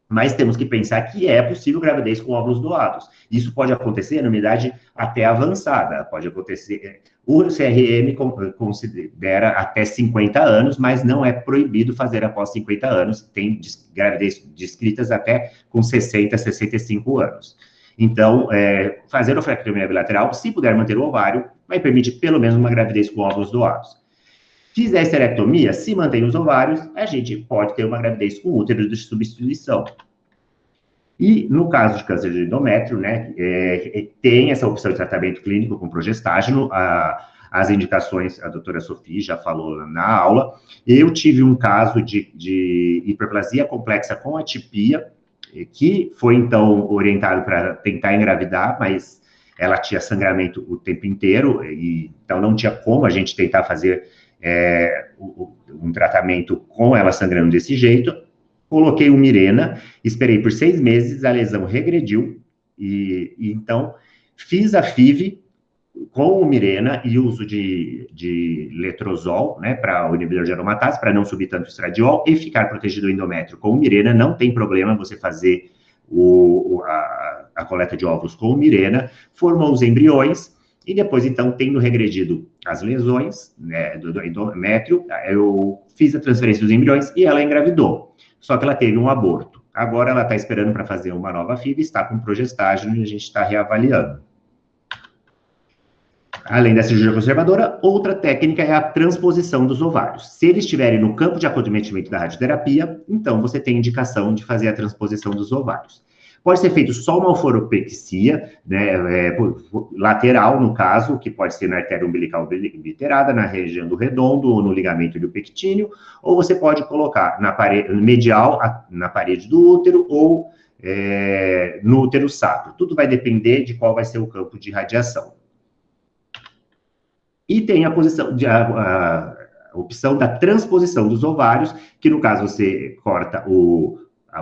Mas temos que pensar que é possível gravidez com óvulos doados. Isso pode acontecer numa idade até avançada, pode acontecer. O CRM considera até 50 anos, mas não é proibido fazer após 50 anos. Tem gravidez descritas até com 60, 65 anos. Então, fazer ofrectomia bilateral, se puder manter o ovário, vai permitir pelo menos uma gravidez com óvulos doados. Fizer esterectomia, se mantém os ovários, a gente pode ter uma gravidez com útero de substituição. E no caso de câncer de endométrio, né, tem essa opção de tratamento clínico com progestágeno, as indicações, a doutora Sofia já falou na aula. Eu tive um caso de hiperplasia complexa com atipia, que foi, então, orientado para tentar engravidar, mas ela tinha sangramento o tempo inteiro, e então não tinha como a gente tentar fazer um tratamento com ela sangrando desse jeito. Coloquei o Mirena, esperei por 6 meses, a lesão regrediu, e então fiz a FIV com o Mirena e uso de letrozol, né, para o inibidor de aromatase, para não subir tanto o estradiol e ficar protegido do endométrio com o Mirena. Não tem problema você fazer a coleta de óvulos com o Mirena, formou os embriões, e depois, então, tendo regredido as lesões, né, do endométrio, eu fiz a transferência dos embriões e ela engravidou. Só que ela teve um aborto. Agora ela está esperando para fazer uma nova FIV, está com progestágeno e a gente está reavaliando. Além da cirurgia conservadora, outra técnica é a transposição dos ovários. Se eles estiverem no campo de acometimento da radioterapia, então você tem indicação de fazer a transposição dos ovários. Pode ser feito só uma oforopexia, né, lateral, no caso, que pode ser na artéria umbilical obliterada, na região do redondo, ou no ligamento do pectíneo, ou você pode colocar na parede medial, na parede do útero, ou no útero sacro. Tudo vai depender de qual vai ser o campo de radiação. E tem a opção da transposição dos ovários, que no caso você corta o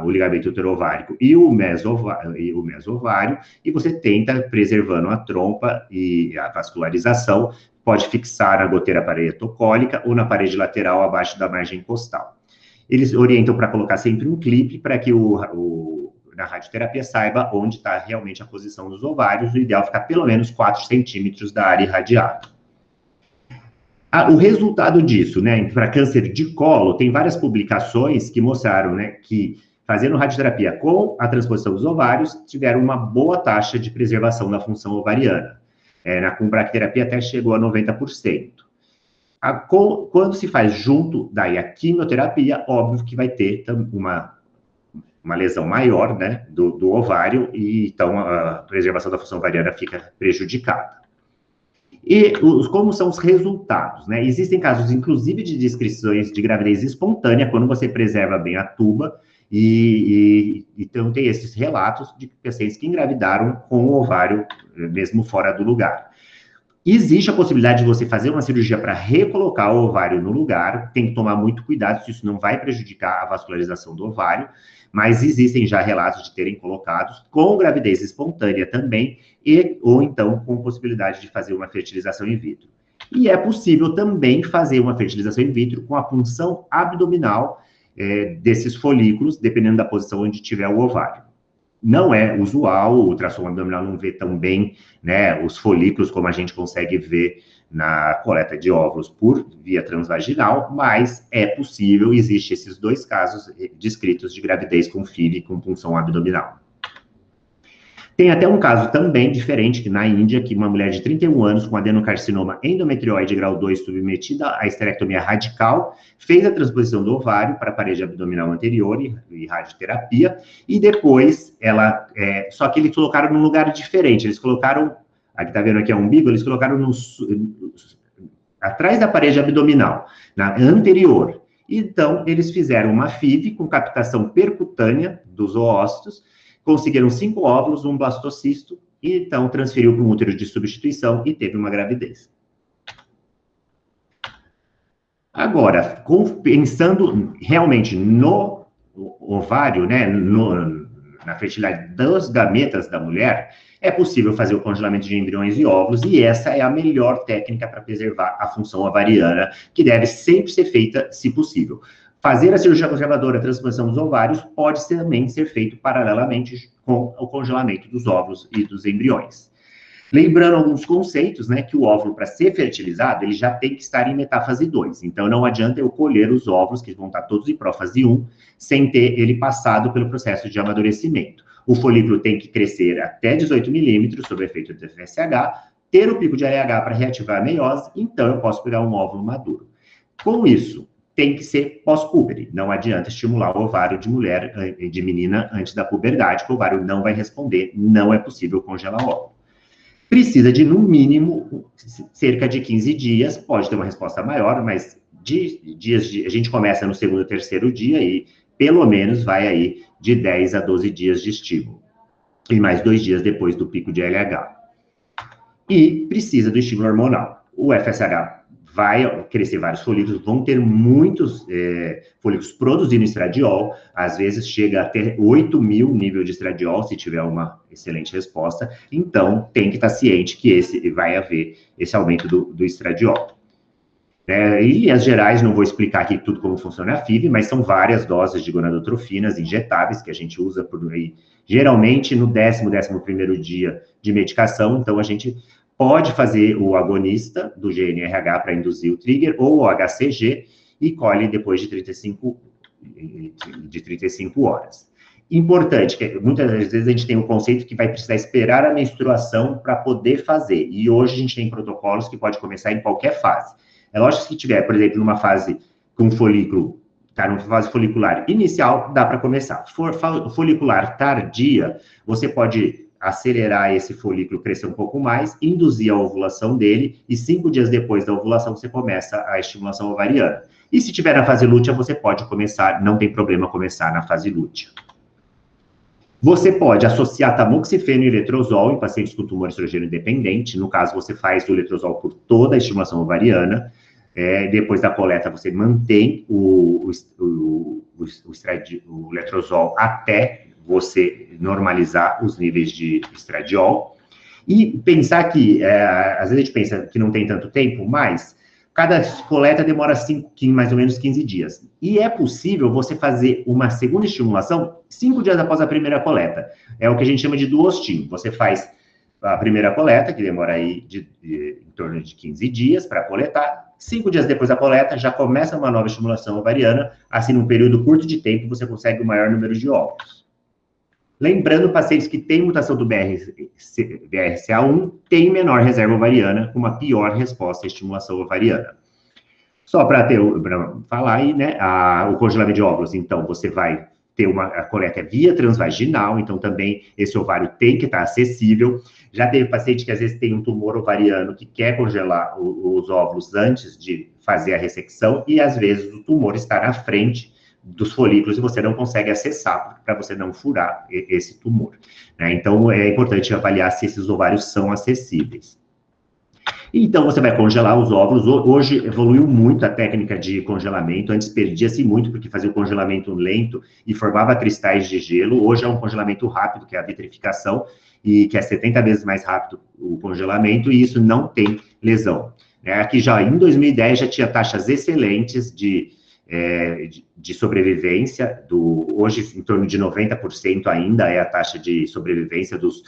ligamento uterovárico e o mesovário, e você tenta, preservando a trompa e a vascularização, pode fixar na goteira pareietocólica ou na parede lateral abaixo da margem costal. Eles orientam para colocar sempre um clipe para que na radioterapia saiba onde está realmente a posição dos ovários. O ideal é ficar pelo menos 4 centímetros da área irradiada. O resultado disso, né, para câncer de colo, tem várias publicações que mostraram, né, que fazendo radioterapia com a transposição dos ovários, tiveram uma boa taxa de preservação da função ovariana. Com bracterapia até chegou a 90%. Quando se faz junto daí a quimioterapia, óbvio que vai ter uma lesão maior, né, do ovário, e então a preservação da função ovariana fica prejudicada. E como são os resultados, né? Existem casos, inclusive, de descrições de gravidez espontânea, quando você preserva bem a tuba, então tem esses relatos de pacientes que engravidaram com o ovário, mesmo fora do lugar. Existe a possibilidade de você fazer uma cirurgia para recolocar o ovário no lugar, tem que tomar muito cuidado se isso não vai prejudicar a vascularização do ovário, mas existem já relatos de terem colocados com gravidez espontânea também, ou então com possibilidade de fazer uma fertilização in vitro. E é possível também fazer uma fertilização in vitro com a punção abdominal desses folículos, dependendo da posição onde tiver o ovário. Não é usual, o ultrassom abdominal não vê tão bem, né, os folículos como a gente consegue ver na coleta de óvulos por via transvaginal, mas é possível, existe esses 2 casos descritos de gravidez com FIV com punção abdominal. Tem até um caso também diferente, que na Índia, que uma mulher de 31 anos com adenocarcinoma endometrioide grau 2 submetida à esterectomia radical, fez a transposição do ovário para a parede abdominal anterior e radioterapia, e depois só que eles colocaram num lugar diferente, eles colocaram, aqui tá vendo aqui é o umbigo, eles colocaram atrás da parede abdominal, na anterior. Então, eles fizeram uma FIV com captação percutânea dos oócitos, conseguiram 5 óvulos, um blastocisto, e então transferiu para um útero de substituição e teve uma gravidez. Agora, pensando realmente no ovário, né, na fertilidade dos gametas da mulher, é possível fazer o congelamento de embriões e óvulos, e essa é a melhor técnica para preservar a função ovariana, que deve sempre ser feita, se possível. Fazer a cirurgia conservadora, a transposição dos ovários, pode também ser feito paralelamente com o congelamento dos óvulos e dos embriões. Lembrando alguns conceitos, né, que o óvulo, para ser fertilizado, ele já tem que estar em metáfase 2. Então, não adianta eu colher os óvulos, que vão estar todos em prófase 1, sem ter ele passado pelo processo de amadurecimento. O folículo tem que crescer até 18 milímetros, sob efeito do FSH, ter o pico de LH para reativar a meiose, então eu posso pegar um óvulo maduro. Com isso, tem que ser pós-púbere. Não adianta estimular o ovário de mulher, de menina, antes da puberdade, que o ovário não vai responder, não é possível congelar o óvulo. Precisa de, no mínimo, cerca de 15 dias, pode ter uma resposta maior, mas a gente começa no segundo, terceiro dia e pelo menos vai aí de 10 a 12 dias de estímulo. E mais 2 dias depois do pico de LH. E precisa do estímulo hormonal. O FSH vai crescer vários folículos, vão ter muitos folículos produzindo estradiol, às vezes chega a ter 8.000 nível de estradiol, se tiver uma excelente resposta, então tem que estar ciente que vai haver esse aumento do estradiol. E as gerais, não vou explicar aqui tudo como funciona a FIV, mas são várias doses de gonadotrofinas injetáveis que a gente usa por aí, geralmente no 11º dia de medicação, então a gente pode fazer o agonista do GNRH para induzir o trigger, ou o HCG, e colhe depois de 35 horas. Importante, que muitas vezes a gente tem um conceito que vai precisar esperar a menstruação para poder fazer, e hoje a gente tem protocolos que pode começar em qualquer fase. É lógico que se tiver, por exemplo, numa fase com folículo, numa fase folicular inicial, dá para começar. Se for folicular tardia, você pode acelerar esse folículo, crescer um pouco mais, induzir a ovulação dele, e 5 dias depois da ovulação você começa a estimulação ovariana. E se tiver na fase lútea, você pode começar, não tem problema começar na fase lútea. Você pode associar tamoxifeno e letrozol em pacientes com tumor estrogênio dependente, no caso você faz o letrozol por toda a estimulação ovariana, depois da coleta você mantém o letrozol até você normalizar os níveis de estradiol, e pensar que, às vezes a gente pensa que não tem tanto tempo, mas cada coleta demora mais ou menos 15 dias, e é possível você fazer uma segunda estimulação 5 dias após a primeira coleta, é o que a gente chama de duostim, você faz a primeira coleta, que demora aí em torno de 15 dias para coletar, 5 dias depois da coleta, já começa uma nova estimulação ovariana, assim, num período curto de tempo, você consegue o maior número de óvulos. Lembrando, pacientes que têm mutação do BRCA1 têm menor reserva ovariana, com uma pior resposta à estimulação ovariana. Só para falar aí, né, o congelamento de óvulos, então, você vai ter a coleta via transvaginal, então também esse ovário tem que estar acessível. Já teve paciente que às vezes tem um tumor ovariano que quer congelar os óvulos antes de fazer a ressecção, e às vezes o tumor está na frente dos folículos e você não consegue acessar para você não furar esse tumor, né? Então é importante avaliar se esses ovários são acessíveis. Então, você vai congelar os óvulos. Hoje evoluiu muito a técnica de congelamento. Antes perdia-se muito, porque fazia o congelamento lento e formava cristais de gelo. Hoje é um congelamento rápido, que é a vitrificação, e que é 70 vezes mais rápido o congelamento, e isso não tem lesão. Aqui já em 2010 já tinha taxas excelentes de sobrevivência, hoje em torno de 90% ainda é a taxa de sobrevivência dos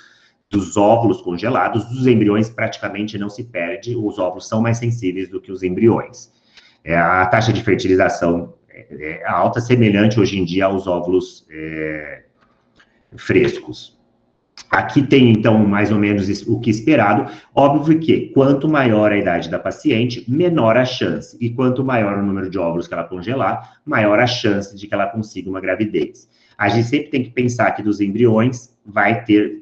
óvulos congelados. Dos embriões praticamente não se perde, os óvulos são mais sensíveis do que os embriões. A taxa de fertilização é alta, semelhante hoje em dia aos óvulos frescos. Aqui tem, então, mais ou menos o que esperado. Óbvio que, quanto maior a idade da paciente, menor a chance. E quanto maior o número de óvulos que ela congelar, maior a chance de que ela consiga uma gravidez. A gente sempre tem que pensar que dos embriões vai ter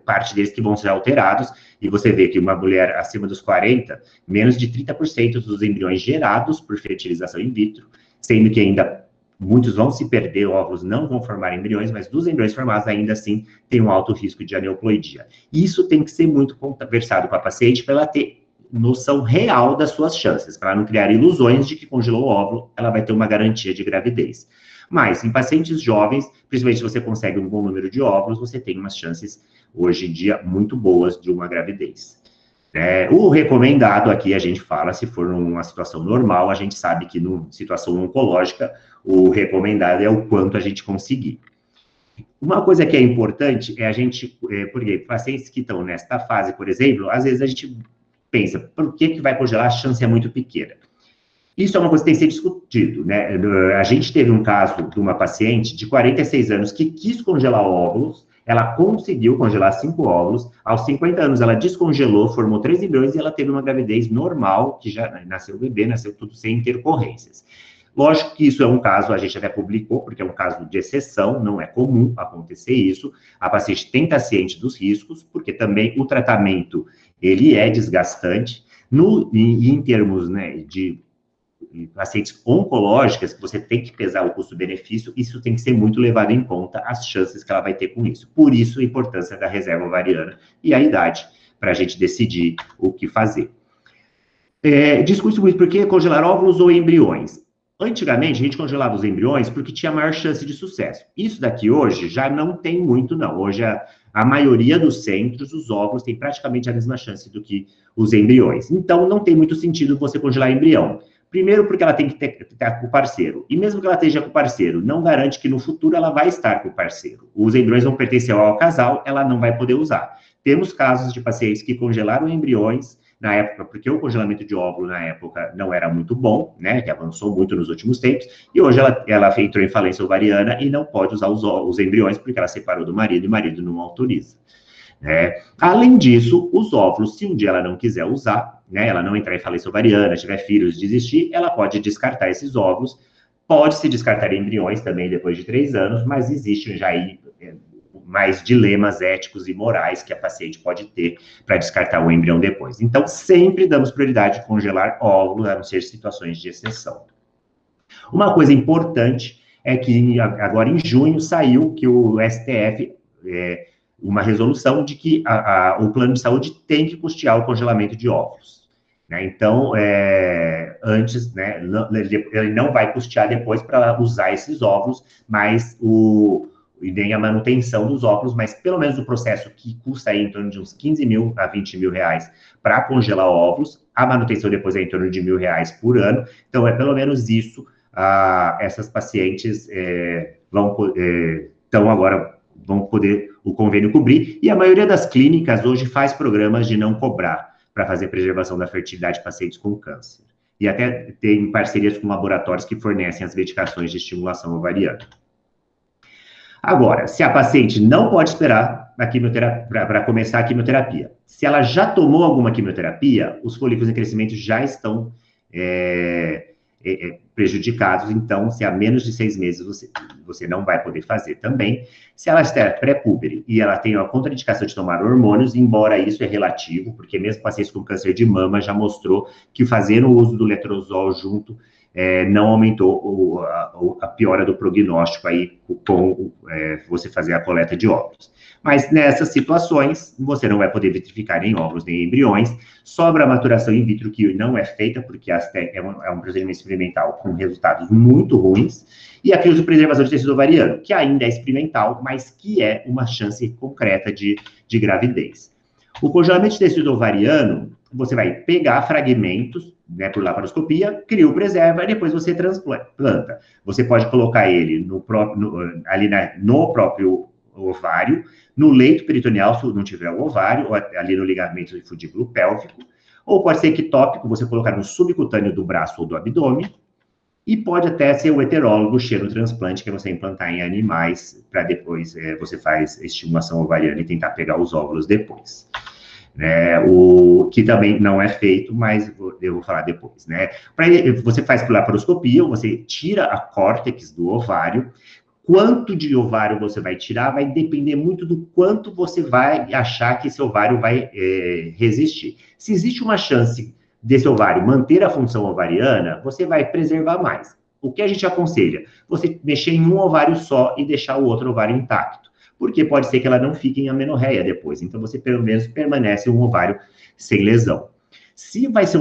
parte deles que vão ser alterados, e você vê que uma mulher acima dos 40, menos de 30% dos embriões gerados por fertilização in vitro, sendo que ainda muitos vão se perder, óvulos não vão formar embriões, mas dos embriões formados ainda assim tem um alto risco de aneuploidia. Isso tem que ser muito conversado com a paciente para ela ter noção real das suas chances, para ela não criar ilusões de que congelou o óvulo, ela vai ter uma garantia de gravidez. Mas, em pacientes jovens, principalmente se você consegue um bom número de óvulos, você tem umas chances, hoje em dia, muito boas de uma gravidez. O recomendado aqui, a gente fala, se for numa situação normal, a gente sabe que numa situação oncológica, o recomendado é o quanto a gente conseguir. Uma coisa que é importante é a gente, porque pacientes que estão nesta fase, por exemplo, às vezes a gente pensa, por que vai congelar? A chance é muito pequena. Isso é uma coisa que tem que ser discutido, né? A gente teve um caso de uma paciente de 46 anos que quis congelar óvulos, ela conseguiu congelar 5 óvulos, aos 50 anos ela descongelou, formou 3 embriões e ela teve uma gravidez normal, que já nasceu o bebê, nasceu tudo sem intercorrências. Lógico que isso é um caso, a gente até publicou, porque é um caso de exceção, não é comum acontecer isso. A paciente tem que estar ciente dos riscos, porque também o tratamento, ele é desgastante. Em termos, né, de pacientes oncológicas, você tem que pesar o custo-benefício, isso tem que ser muito levado em conta, as chances que ela vai ter com isso. Por isso, a importância da reserva ovariana e a idade, para a gente decidir o que fazer. Discute muito por que congelar óvulos ou embriões. Antigamente, a gente congelava os embriões porque tinha maior chance de sucesso. Isso daqui hoje já não tem muito, não. Hoje, a maioria dos centros, os óvulos têm praticamente a mesma chance do que os embriões. Então, não tem muito sentido você congelar embrião. Primeiro, porque ela tem que estar com o parceiro. E mesmo que ela esteja com o parceiro, não garante que no futuro ela vai estar com o parceiro. Os embriões vão pertencer ao casal, ela não vai poder usar. Temos casos de pacientes que congelaram embriões na época, porque o congelamento de óvulo na época não era muito bom, né, que avançou muito nos últimos tempos, e hoje ela entrou em falência ovariana e não pode usar os embriões porque ela separou do marido e o marido não autoriza. Além disso, os óvulos, se um dia ela não quiser usar, né, ela não entrar em falência ovariana, tiver filhos, desistir, ela pode descartar esses óvulos, pode-se descartar embriões também depois de 3 anos, mas existem já aí mais dilemas éticos e morais que a paciente pode ter para descartar o embrião depois. Então, sempre damos prioridade de congelar óvulos, a não ser situações de exceção. Uma coisa importante é que agora em junho saiu que o STF, uma resolução de que o plano de saúde tem que custear o congelamento de óvulos. Né? Então, antes, né, ele não vai custear depois para usar esses óvulos, mas e nem a manutenção dos óvulos, mas pelo menos o processo que custa aí em torno de uns 15 mil a 20 mil reais para congelar óvulos, a manutenção depois é em torno de R$1.000 por ano, então pelo menos isso, essas pacientes vão poder o convênio cobrir, e a maioria das clínicas hoje faz programas de não cobrar para fazer preservação da fertilidade de pacientes com câncer, e até tem parcerias com laboratórios que fornecem as medicações de estimulação ovariana. Agora, se a paciente não pode esperar para começar a quimioterapia, se ela já tomou alguma quimioterapia, os folículos em crescimento já estão prejudicados, então, se há menos de 6 meses você não vai poder fazer também. Se ela está pré-púbere e ela tem a contraindicação de tomar hormônios, embora isso é relativo, porque mesmo pacientes com câncer de mama já mostrou que fazer o uso do letrozol junto não aumentou a piora do prognóstico aí com você fazer a coleta de óvulos. Mas nessas situações, você não vai poder vitrificar nem óvulos nem embriões, sobra a maturação in vitro, que não é feita, porque é um procedimento experimental com resultados muito ruins, e a criopreservação de tecido ovariano, que ainda é experimental, mas que é uma chance concreta de gravidez. O congelamento de tecido ovariano, você vai pegar fragmentos, né, por laparoscopia, criopreserva, e depois você transplanta. Você pode colocar ele no próprio ovário, no leito peritoneal, se não tiver o ovário, ou ali no ligamento infundíbulo pélvico, ou pode ser ectópico, você colocar no subcutâneo do braço ou do abdômen, e pode até ser o heterólogo xenotransplante, que é você implantar em animais, para depois você faz estimulação ovariana e tentar pegar os óvulos depois. O que também não é feito, mas eu vou falar depois, né? Você faz por laparoscopia, você tira a córtex do ovário. Quanto de ovário você vai tirar vai depender muito do quanto você vai achar que esse ovário vai resistir. Se existe uma chance desse ovário manter a função ovariana, você vai preservar mais. O que a gente aconselha? Você mexer em um ovário só e deixar o outro ovário intacto, porque pode ser que ela não fique em amenorreia depois. Então, você pelo menos permanece um ovário sem lesão. Se vai ser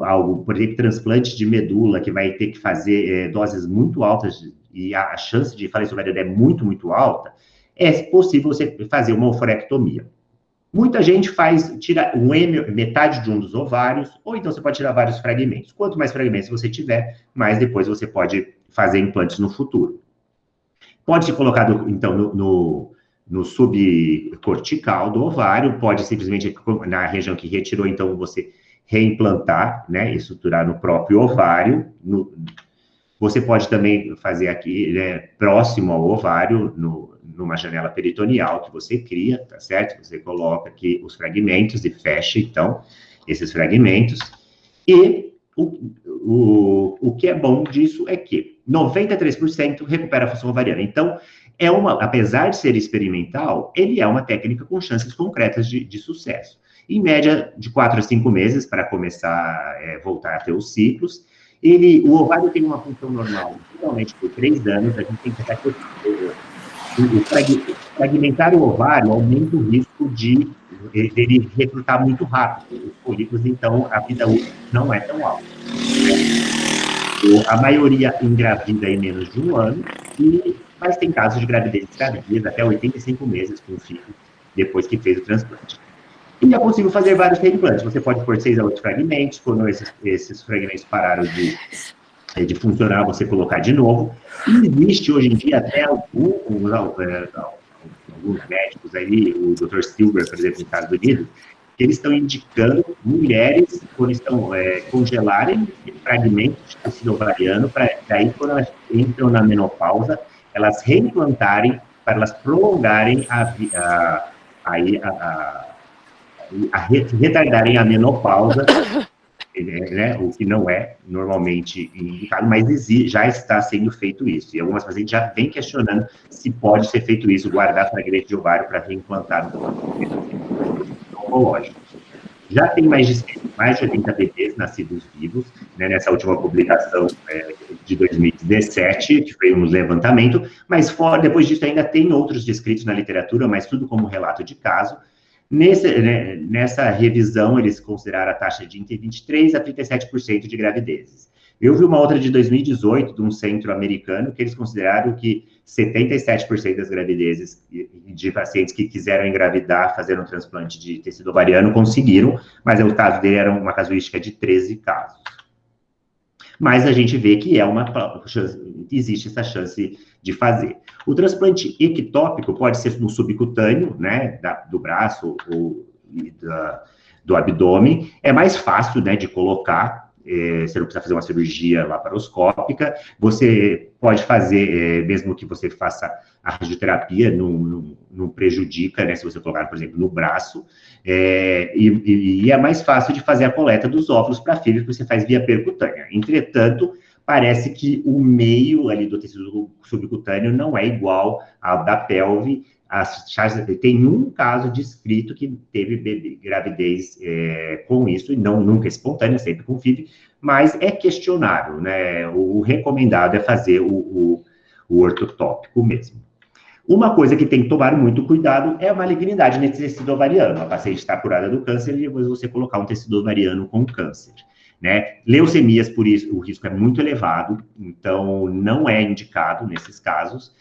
algo, por exemplo, transplante de medula, que vai ter que fazer doses muito altas e a chance de falência ovariana é muito, muito alta, é possível você fazer uma ovarectomia. Muita gente tira metade de um dos ovários, ou então você pode tirar vários fragmentos. Quanto mais fragmentos você tiver, mais depois você pode fazer implantes no futuro. Pode ser colocado, então, no subcortical do ovário, pode simplesmente, na região que retirou, então, você reimplantar, né, estruturar no próprio ovário. Você pode também fazer aqui, né, próximo ao ovário, numa janela peritoneal que você cria, tá certo? Você coloca aqui os fragmentos e fecha, então, esses fragmentos. E o que é bom disso é que 93% recupera a função ovariana. Então, apesar de ser experimental, ele é uma técnica com chances concretas de sucesso. Em média, de 4 a 5 meses para começar a voltar a ter os ciclos. O ovário tem uma função normal, geralmente por 3 anos, a gente tem que pensar que fragmentar o ovário aumenta o risco de ele recrutar muito rápido os folículos, então a vida útil não é tão alta. A maioria engravida em menos de 1 ano, mas tem casos de gravidez tardias até 85 meses com o filho, depois que fez o transplante. E é possível fazer vários reimplantes. Você pode pôr 6 a 8 fragmentos, quando esses fragmentos pararam de funcionar, você colocar de novo. E existe hoje em dia até alguns médicos aí, o Dr. Silver, por exemplo, nos Estados Unidos, que eles estão indicando mulheres, quando estão congelarem fragmentos de tecido ovariano, para daí, quando elas entram na menopausa, elas reimplantarem, para elas prolongarem retardarem a menopausa, né, o que não é normalmente indicado, mas já está sendo feito isso. E algumas pacientes já vêm questionando se pode ser feito isso, guardar fragmento de ovário para reimplantar no oncológico. Já tem mais de 80 bebês nascidos vivos, né, nessa última publicação de 2017, que foi um levantamento, mas depois disso ainda tem outros descritos na literatura, mas tudo como relato de caso. Nessa revisão, eles consideraram a taxa de entre 23% a 37% de gravidezes. Eu vi uma outra de 2018, de um centro americano, que eles consideraram que 77% das gravidezes de pacientes que quiseram engravidar, fazendo um transplante de tecido ovariano, conseguiram, mas o caso dele era uma casuística de 13 casos. Mas a gente vê que existe essa chance de fazer. O transplante ectópico pode ser no subcutâneo, né, do braço ou do abdômen. É mais fácil, né, de colocar, você não precisa fazer uma cirurgia laparoscópica. Você pode fazer, mesmo que você faça a radioterapia, não prejudica, né, se você colocar, por exemplo, no braço. E é mais fácil de fazer a coleta dos óvulos para filhos, que você faz via percutânea. Entretanto, parece que o meio ali do tecido subcutâneo não é igual ao da pelve. Tem um caso descrito que teve gravidez com isso, e nunca espontânea, sempre com FIV, mas é questionável, né? O recomendado é fazer o ortotópico mesmo. Uma coisa que tem que tomar muito cuidado é a malignidade nesse tecido ovariano. A paciente está curada do câncer e depois você colocar um tecido ovariano com câncer. Né? Leucemias, por isso, o risco é muito elevado, então não é indicado nesses casos.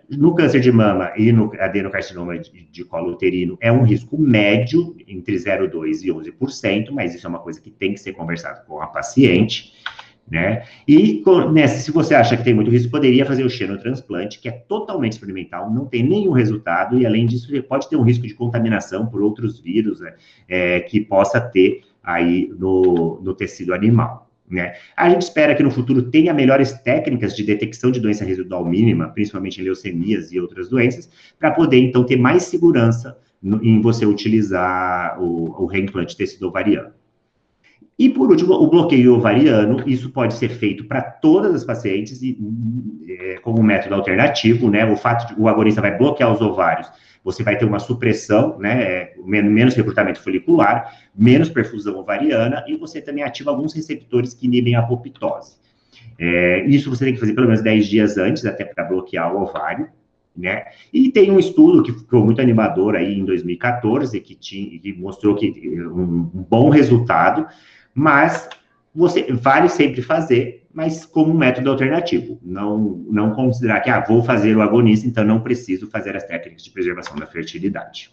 No câncer de mama e no adenocarcinoma de colo uterino, é um risco médio, entre 0,2% e 11%, mas isso é uma coisa que tem que ser conversado com a paciente, né? E se você acha que tem muito risco, poderia fazer o xenotransplante, que é totalmente experimental, não tem nenhum resultado, e além disso, pode ter um risco de contaminação por outros vírus, né, que possa ter aí no tecido animal, né? A gente espera que no futuro tenha melhores técnicas de detecção de doença residual mínima, principalmente em leucemias e outras doenças, para poder, então, ter mais segurança em você utilizar o reimplante de tecido ovariano. E, por último, o bloqueio ovariano, isso pode ser feito para todas as pacientes como um método alternativo, né? O fato de o agonista vai bloquear os ovários, você vai ter uma supressão, né? Menos recrutamento folicular, menos perfusão ovariana, e você também ativa alguns receptores que inibem a apoptose. Isso você tem que fazer pelo menos 10 dias antes, até para bloquear o ovário, né? E tem um estudo que ficou muito animador aí em 2014, que mostrou que um bom resultado, mas vale sempre fazer, mas como um método alternativo. Não considerar que, vou fazer o agonista, então não preciso fazer as técnicas de preservação da fertilidade.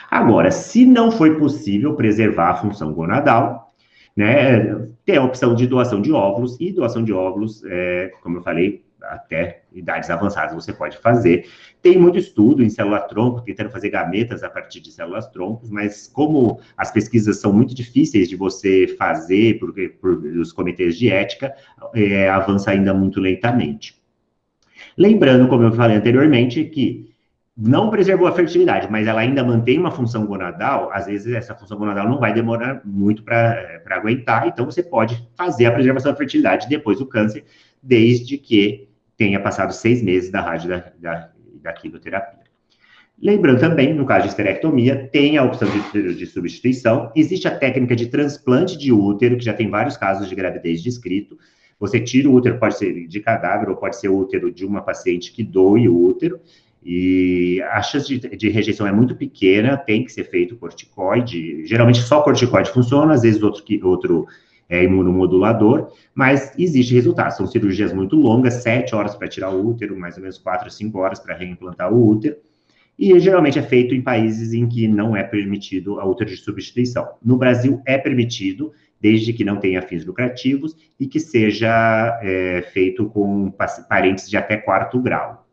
Agora, se não foi possível preservar a função gonadal, né, tem a opção de doação de óvulos, e doação de óvulos, como eu falei, até idades avançadas você pode fazer. Tem muito estudo em célula-tronco, tentando fazer gametas a partir de células-troncos, mas como as pesquisas são muito difíceis de você fazer por os comitês de ética, avança ainda muito lentamente. Lembrando, como eu falei anteriormente, que não preservou a fertilidade, mas ela ainda mantém uma função gonadal, às vezes essa função gonadal não vai demorar muito para aguentar, então você pode fazer a preservação da fertilidade depois do câncer, desde que tenha passado 6 meses da da quimioterapia. Lembrando também, no caso de esterectomia, tem a opção de substituição, existe a técnica de transplante de útero, que já tem vários casos de gravidez descrito. Você tira o útero, pode ser de cadáver, ou pode ser o útero de uma paciente que doe o útero, e a chance de rejeição é muito pequena, tem que ser feito corticoide, geralmente só corticoide funciona, às vezes outro é imunomodulador, mas existe resultado, são cirurgias muito longas, 7 horas para tirar o útero, mais ou menos 4 a 5 horas para reimplantar o útero, e geralmente é feito em países em que não é permitido a útero de substituição. No Brasil é permitido, desde que não tenha fins lucrativos e que seja feito com parentes de até 4º grau.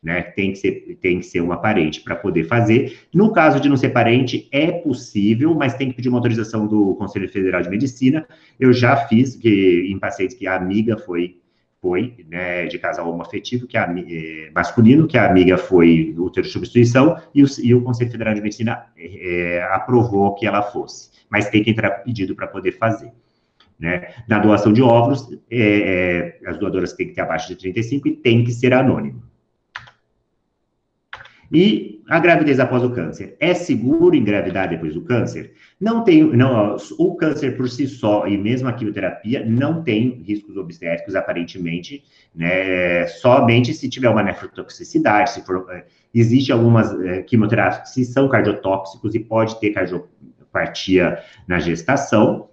Né? Tem que ser uma parente para poder fazer. No caso de não ser parente, é possível, mas tem que pedir uma autorização do Conselho Federal de Medicina. Eu já fiz em pacientes que a amiga foi né, de casal homoafetivo, masculino, que a amiga foi útero de substituição, e o Conselho Federal de Medicina aprovou que ela fosse. Mas tem que entrar com pedido para poder fazer. Né? Na doação de óvulos, as doadoras têm que ter abaixo de 35 e tem que ser anônimo. E a gravidez após o câncer. É seguro engravidar depois do câncer? O câncer por si só, e mesmo a quimioterapia, não tem riscos obstétricos, aparentemente, né? Somente se tiver uma nefrotoxicidade, existe algumas quimioterapias que são cardiotóxicos e pode ter cardiopatia na gestação,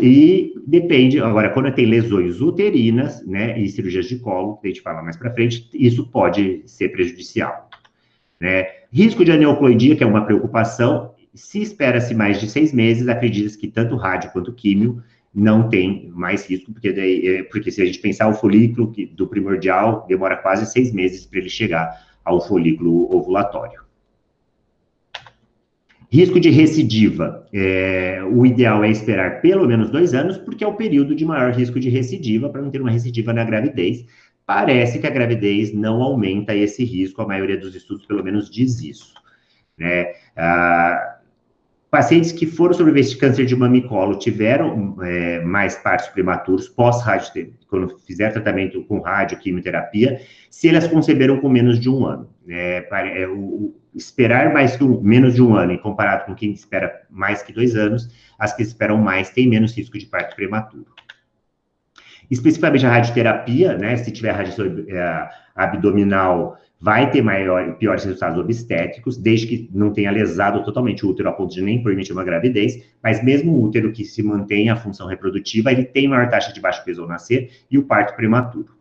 e depende, agora, quando tem lesões uterinas, né, e cirurgias de colo, que a gente fala mais para frente, isso pode ser prejudicial. Né? Risco de aneuploidia, que é uma preocupação, se espera-se mais de 6 meses, acredita-se que tanto rádio quanto químio não tem mais risco, porque se a gente pensar o folículo do primordial, demora quase 6 meses para ele chegar ao folículo ovulatório. Risco de recidiva, o ideal é esperar pelo menos 2 anos, porque é o período de maior risco de recidiva, para não ter uma recidiva na gravidez. Parece que a gravidez não aumenta esse risco, a maioria dos estudos pelo menos diz isso. Né? Pacientes que foram sobreviventes de câncer de mama e colo tiveram mais partos prematuros pós-rádio, quando fizeram tratamento com rádio, quimioterapia, se elas conceberam com menos de 1 ano. Esperar menos de 1 ano, e comparado com quem espera mais que 2 anos, as que esperam mais têm menos risco de parto prematuro. Especificamente a radioterapia, né, se tiver radiação abdominal, vai ter piores resultados obstétricos, desde que não tenha lesado totalmente o útero a ponto de nem permitir uma gravidez, mas mesmo o útero que se mantém a função reprodutiva, ele tem maior taxa de baixo peso ao nascer e o parto prematuro,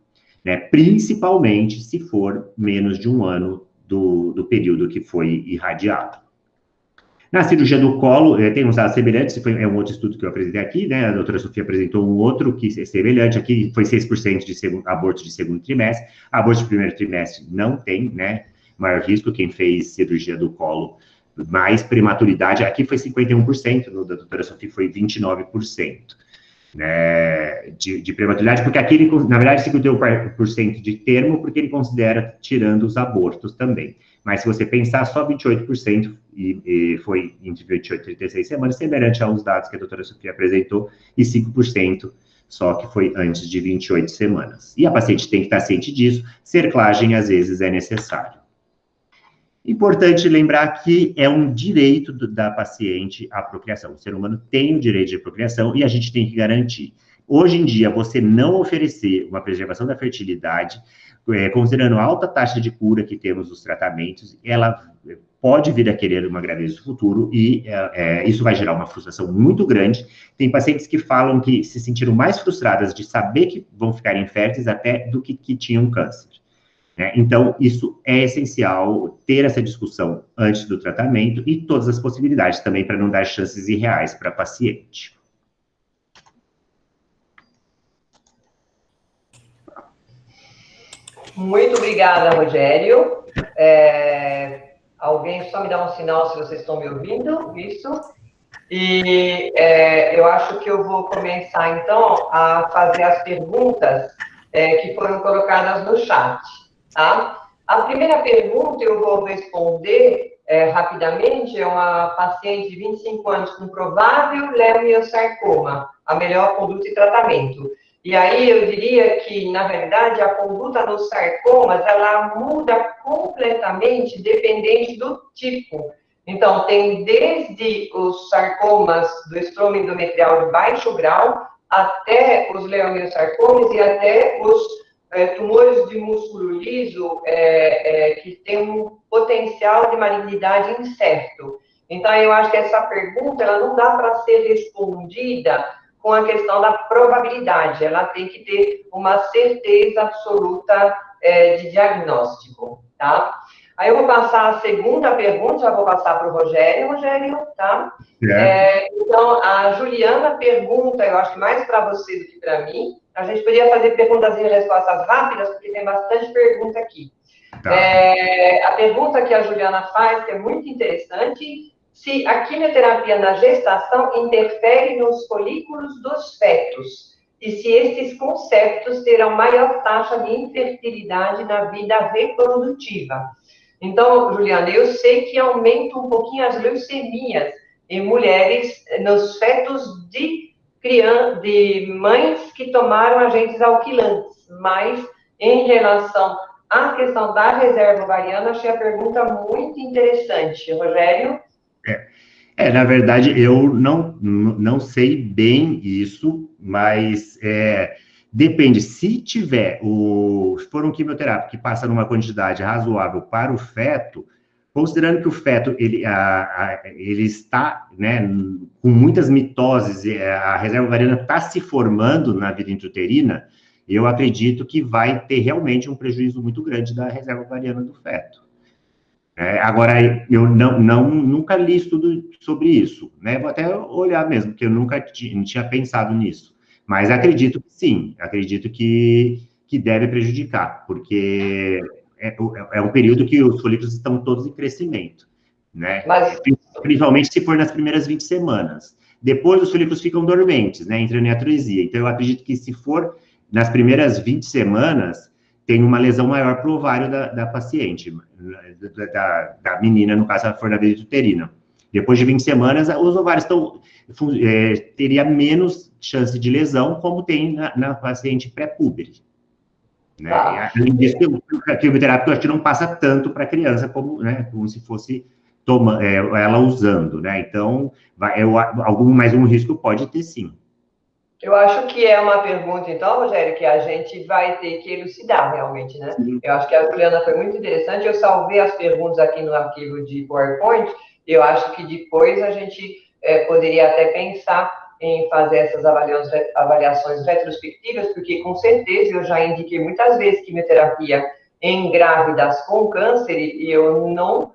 né, principalmente se for menos de 1 ano do período que foi irradiado. Na cirurgia do colo, tem uns dados semelhantes, é um outro estudo que eu apresentei aqui, né? A doutora Sofia apresentou um outro que é semelhante, aqui foi 6% de aborto de segundo trimestre, aborto de primeiro trimestre não tem, né? Maior risco, quem fez cirurgia do colo, mais prematuridade, aqui foi 51%, no da doutora Sofia foi 29%. Né, de prematuridade, porque aqui, na verdade, 51% de termo, porque ele considera tirando os abortos também. Mas se você pensar, só 28% e foi entre 28 e 36 semanas, semelhante aos dados que a doutora Sofia apresentou, e 5% só que foi antes de 28 semanas. E a paciente tem que estar ciente disso, cerclagem às vezes é necessário. Importante lembrar que é um direito da paciente a procriação. O ser humano tem o direito de procriação e a gente tem que garantir. Hoje em dia, você não oferecer uma preservação da fertilidade, considerando a alta taxa de cura que temos nos tratamentos, ela pode vir a querer uma gravidez no futuro e isso vai gerar uma frustração muito grande. Tem pacientes que falam que se sentiram mais frustradas de saber que vão ficar inférteis até do que tinham câncer. Então, isso é essencial, ter essa discussão antes do tratamento e todas as possibilidades também para não dar chances irreais para a paciente. Muito obrigada, Rogério. Alguém só me dá um sinal se vocês estão me ouvindo, isso. E eu acho que eu vou começar, então, a fazer as perguntas que foram colocadas no chat. Tá? A primeira pergunta eu vou responder rapidamente, é uma paciente de 25 anos com provável leiomiosarcoma, a melhor conduta e tratamento. E aí eu diria que, na verdade, a conduta nos sarcomas, ela muda completamente dependente do tipo. Então, tem desde os sarcomas do estroma endometrial de baixo grau, até os leiomiosarcomas e até os tumores de músculo liso que tem um potencial de malignidade incerto. Então, eu acho que essa pergunta ela não dá para ser respondida com a questão da probabilidade, ela tem que ter uma certeza absoluta de diagnóstico, tá? Aí eu vou passar a segunda pergunta, já vou passar para o Rogério, tá? Então, a Juliana pergunta, eu acho que mais para você do que para mim, a gente poderia fazer perguntas e respostas rápidas, porque tem bastante pergunta aqui. Tá. A pergunta que a Juliana faz, que é muito interessante, se a quimioterapia na gestação interfere nos folículos dos fetos, e se esses conceptos terão maior taxa de infertilidade na vida reprodutiva. Então, Juliana, eu sei que aumenta um pouquinho as leucemias em mulheres, nos fetos de mães que tomaram agentes alquilantes, mas em relação à questão da reserva ovariana, achei a pergunta muito interessante. Rogério? Na verdade, eu não sei bem isso, mas depende. Se for um quimioterápico que passa numa quantidade razoável para o feto, considerando que o feto ele está, né, com muitas mitoses, a reserva ovariana está se formando na vida intrauterina, eu acredito que vai ter realmente um prejuízo muito grande da reserva ovariana do feto. Agora, eu nunca li estudo sobre isso, né? Vou até olhar mesmo, porque eu nunca tinha pensado nisso. Mas acredito que sim, acredito que deve prejudicar, porque é um período que os folículos estão todos em crescimento, né? Principalmente se for nas primeiras 20 semanas. Depois os folículos ficam dormentes, né? Entrando em atresia. Então, eu acredito que se for nas primeiras 20 semanas, tem uma lesão maior para o ovário da paciente, da menina, no caso, se ela for na vida uterina. Depois de 20 semanas, os ovários teria menos chance de lesão, como tem na paciente pré-púbere. Né? Tá. Além disso, a quimioterapia, eu acho que não passa tanto para a criança, como se fosse ela usando, né? Então, mais um risco pode ter, sim. Eu acho que é uma pergunta, então, Rogério, que a gente vai ter que elucidar realmente, né? Sim. Eu acho que a Juliana foi muito interessante, eu salvei as perguntas aqui no arquivo de PowerPoint, eu acho que depois a gente poderia até pensar em fazer essas avaliações retrospectivas, porque com certeza eu já indiquei muitas vezes quimioterapia em grávidas com câncer e eu não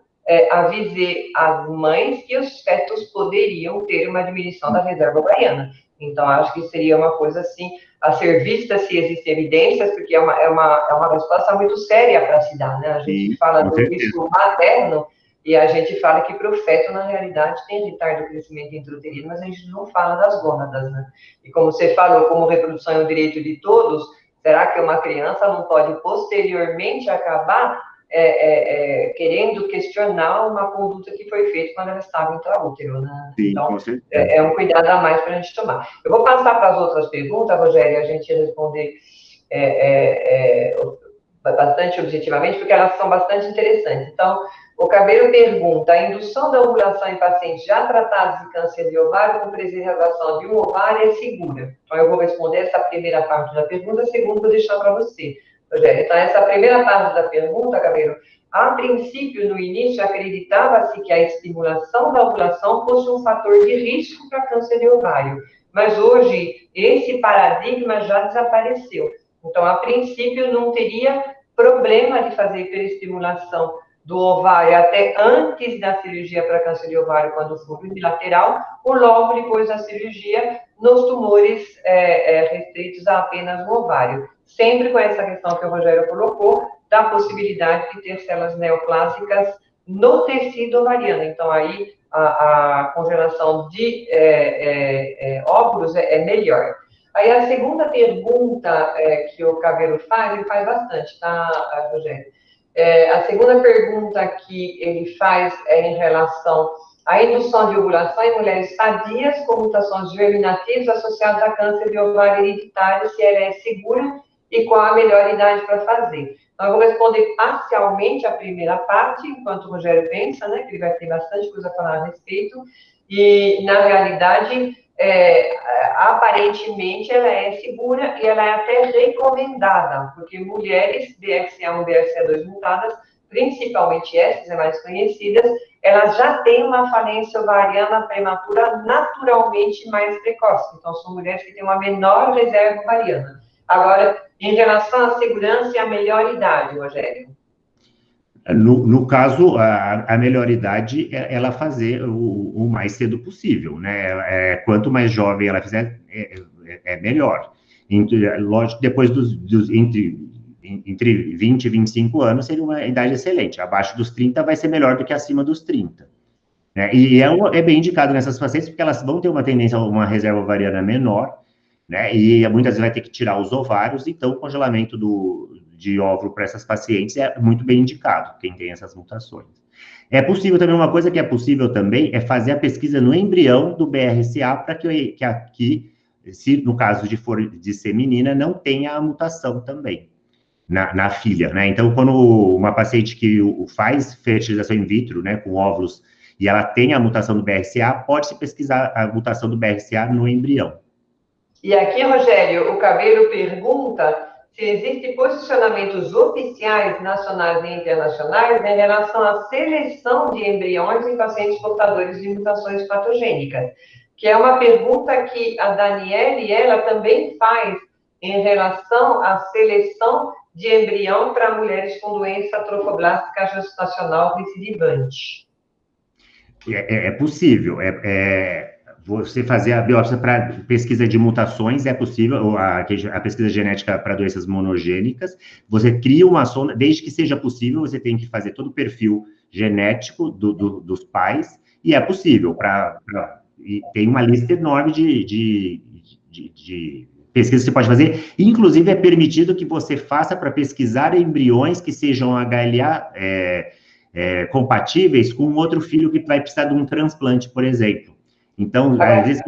avisei as mães que os fetos poderiam ter uma diminuição da reserva ovariana. Então, acho que seria uma coisa, assim, a ser vista se existem evidências, porque é uma resposta muito séria para se dar, né? A gente fala do risco materno e a gente fala que para o feto, na realidade, tem retardo do crescimento intrauterino, mas a gente não fala das gônadas, né? E como você falou, como reprodução é um direito de todos, será que uma criança não pode posteriormente acabar querendo questionar uma conduta que foi feita quando ela estava intraútero, né? Sim, então, é um cuidado a mais para a gente tomar. Eu vou passar para as outras perguntas, Rogério, e a gente responder bastante objetivamente, porque elas são bastante interessantes. Então, o Cabelo pergunta, a indução da ovulação em pacientes já tratados de câncer de ovário com preservação de um ovário é segura? Então, eu vou responder essa primeira parte da pergunta, a segunda vou deixar para você. Rogério, então, essa primeira parte da pergunta, Cabelo, a princípio, no início, acreditava-se que a estimulação da ovulação fosse um fator de risco para câncer de ovário, mas hoje esse paradigma já desapareceu. Então, a princípio, não teria problema de fazer hiperestimulação do ovário até antes da cirurgia para câncer de ovário, quando for unilateral, ou logo depois da cirurgia, nos tumores restritos a apenas o ovário. Sempre com essa questão que o Rogério colocou, da possibilidade de ter células neoplásicas no tecido ovariano. Então, aí, a congelação de óvulos é melhor. Aí, a segunda pergunta que o Cabelo faz, ele faz bastante, tá, Rogério? A segunda pergunta que ele faz é em relação à indução de ovulação em mulheres sadias com mutações germinativas associadas a câncer de ovário hereditário, se ela é segura e qual a melhor idade para fazer. Então, eu vou responder parcialmente a primeira parte, enquanto o Rogério pensa, né, que ele vai ter bastante coisa a falar a respeito, e, na realidade, aparentemente, ela é segura e ela é até recomendada, porque mulheres BRCA1 e BRCA2 mutadas, principalmente essas mais conhecidas, elas já têm uma falência ovariana prematura naturalmente mais precoce. Então, são mulheres que têm uma menor reserva ovariana. Agora, em relação à segurança e à melhor idade, Rogério? No caso, a melhor idade é ela fazer o mais cedo possível, né? Quanto mais jovem ela fizer, é melhor. Lógico, depois entre 20 e 25 anos seria uma idade excelente. Abaixo dos 30 vai ser melhor do que acima dos 30. Né? E é bem indicado nessas pacientes, porque elas vão ter uma tendência a uma reserva ovariana menor, né? E muitas vezes vai ter que tirar os ovários, então o congelamento de óvulo para essas pacientes é muito bem indicado, quem tem essas mutações. É possível também, uma coisa que é possível também, é fazer a pesquisa no embrião do BRCA, para que se no caso de ser menina, não tenha a mutação também na filha, né? Então, quando uma paciente que faz fertilização in vitro, né, com óvulos, e ela tem a mutação do BRCA, pode-se pesquisar a mutação do BRCA no embrião. E aqui, Rogério, o Cabelo pergunta se existem posicionamentos oficiais, nacionais e internacionais, em relação à seleção de embriões em pacientes portadores de mutações patogênicas, que é uma pergunta que a Daniele, ela também faz em relação à seleção de embrião para mulheres com doença trofoblástica gestacional recidivante. É possível, você fazer a biópsia para pesquisa de mutações, é possível, a pesquisa genética para doenças monogênicas, você cria uma sonda, desde que seja possível, você tem que fazer todo o perfil genético dos pais, e é possível, e tem uma lista enorme de pesquisas que você pode fazer, inclusive é permitido que você faça para pesquisar embriões que sejam HLA compatíveis com outro filho que vai precisar de um transplante, por exemplo. Então, às vezes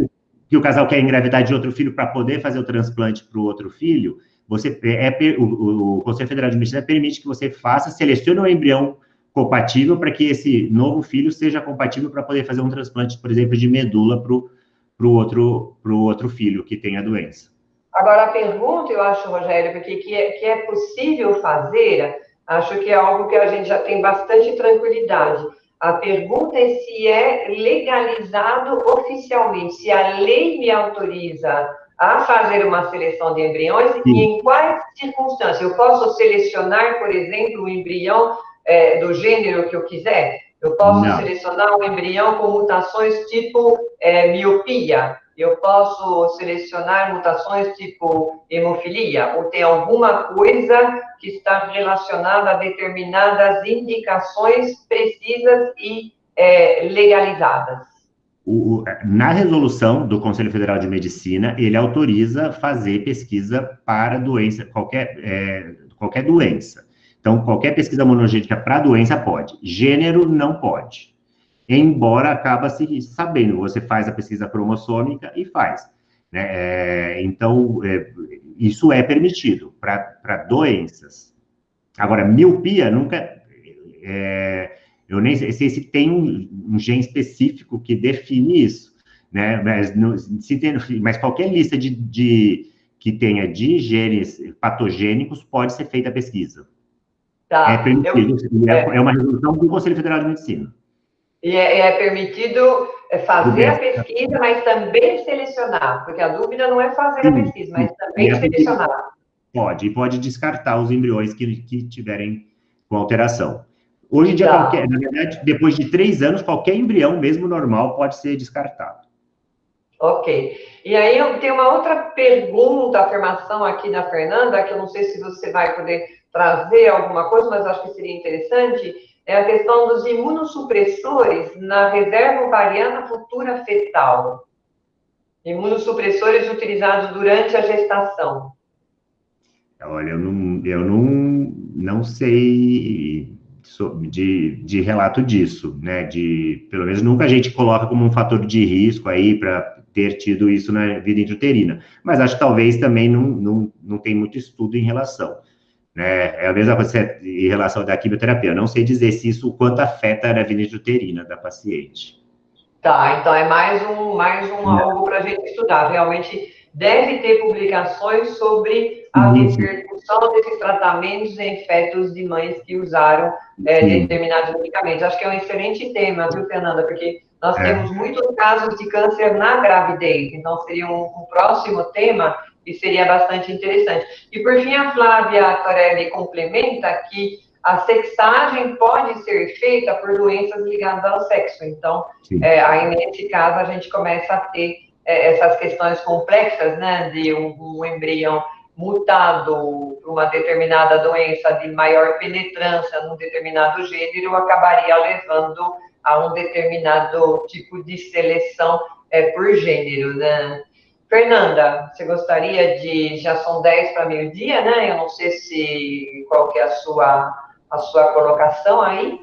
que o casal quer engravidar de outro filho para poder fazer o transplante para o outro filho, o Conselho Federal de Medicina permite que você selecione um embrião compatível para que esse novo filho seja compatível para poder fazer um transplante, por exemplo, de medula para o outro filho que tem a doença. Agora, a pergunta, eu acho, Rogério, porque que é possível fazer, acho que é algo que a gente já tem bastante tranquilidade. A pergunta é se é legalizado oficialmente, se a lei me autoriza a fazer uma seleção de embriões. Sim. E em quais circunstâncias. Eu posso selecionar, por exemplo, o embrião do gênero que eu quiser? Eu posso selecionar um embrião com mutações tipo miopia? Eu posso selecionar mutações tipo hemofilia? Ou tem alguma coisa que está relacionada a determinadas indicações precisas e legalizadas? Na resolução do Conselho Federal de Medicina, ele autoriza fazer pesquisa para doença, qualquer doença. Então, qualquer pesquisa monogênica para doença pode. Gênero não pode. Embora acaba se sabendo, você faz a pesquisa cromossômica e faz. Né? Então, isso é permitido para doenças. Agora, miopia nunca... eu nem sei se tem um gene específico que define isso, né? Mas qualquer lista que tenha de genes patogênicos pode ser feita a pesquisa. Tá. É permitido, é uma resolução do Conselho Federal de Medicina. E é permitido fazer a pesquisa, mas também selecionar, porque a dúvida não é fazer a pesquisa, mas também selecionar. Pode descartar os embriões que tiverem com alteração. Hoje em dia, na verdade, depois de 3 anos, qualquer embrião, mesmo normal, pode ser descartado. Ok. E aí eu tenho uma outra pergunta, afirmação aqui da Fernanda, que eu não sei se você vai poder trazer alguma coisa, mas acho que seria interessante, é a questão dos imunossupressores na reserva ovariana futura fetal. Imunossupressores utilizados durante a gestação. Olha, eu não sei de relato disso, né? Pelo menos nunca a gente coloca como um fator de risco aí para ter tido isso na vida intrauterina. Mas acho que talvez também não tem muito estudo em relação, né? É a mesma coisa em relação à quimioterapia. Eu não sei dizer se isso, o quanto afeta a vida intrauterina da paciente. Tá, então é mais um algo para a gente estudar. Realmente deve ter publicações sobre a Isso, repercussão desses tratamentos em fetos de mães que usaram sim. determinados medicamentos. Acho que é um excelente tema, viu, Fernanda? Porque nós temos É, muitos casos de câncer na gravidez, então seria um próximo tema e seria bastante interessante. E por fim, a Flávia Torelli complementa que a sexagem pode ser feita por doenças ligadas ao sexo. Então, sim. aí nesse caso a gente começa a ter essas questões complexas, né, de um embrião mutado para uma determinada doença de maior penetrância num determinado gênero, acabaria levando a um determinado tipo de seleção por gênero, né? Fernanda, você gostaria já são 10 para meio-dia, né? Eu não sei qual que é a sua colocação aí.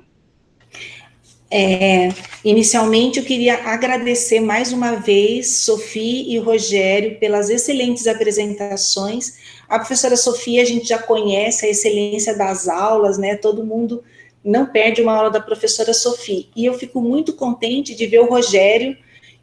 Inicialmente, eu queria agradecer mais uma vez, Sofia e Rogério, pelas excelentes apresentações. A professora Sofia, a gente já conhece a excelência das aulas, né? Todo mundo não perde uma aula da professora Sofia. E eu fico muito contente de ver o Rogério,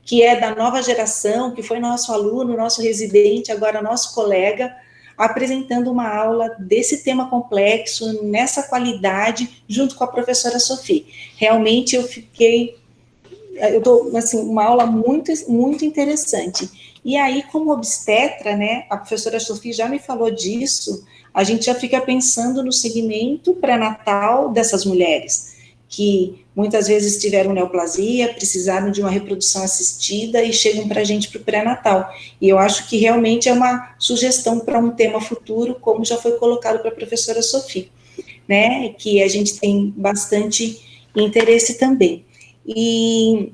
que é da nova geração, que foi nosso aluno, nosso residente, agora nosso colega, apresentando uma aula desse tema complexo, nessa qualidade, junto com a professora Sofia. Realmente eu tô, assim, uma aula muito, muito interessante. E aí, como obstetra, né, a professora Sofia já me falou disso, a gente já fica pensando no segmento pré-natal dessas mulheres, que muitas vezes tiveram neoplasia, precisaram de uma reprodução assistida e chegam para a gente para o pré-natal. E eu acho que realmente é uma sugestão para um tema futuro, como já foi colocado para a professora Sofia, né, que a gente tem bastante interesse também. E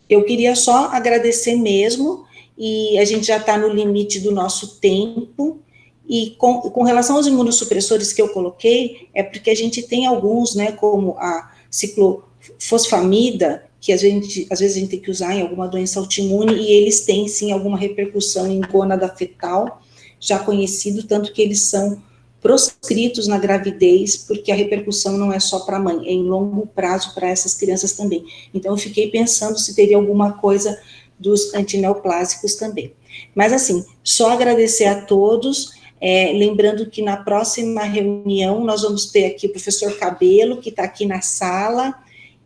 eu queria só agradecer mesmo, e a gente já está no limite do nosso tempo, e com relação aos imunossupressores que eu coloquei, é porque a gente tem alguns, né, como a ciclofosfamida, que às vezes a gente tem que usar em alguma doença autoimune, e eles têm, sim, alguma repercussão em gônada fetal, já conhecido, tanto que eles são proscritos na gravidez, porque a repercussão não é só para a mãe, é em longo prazo para essas crianças também. Então, eu fiquei pensando se teria alguma coisa dos antineoplásicos também. Mas, assim, só agradecer a todos, lembrando que na próxima reunião nós vamos ter aqui o professor Cabelo, que está aqui na sala,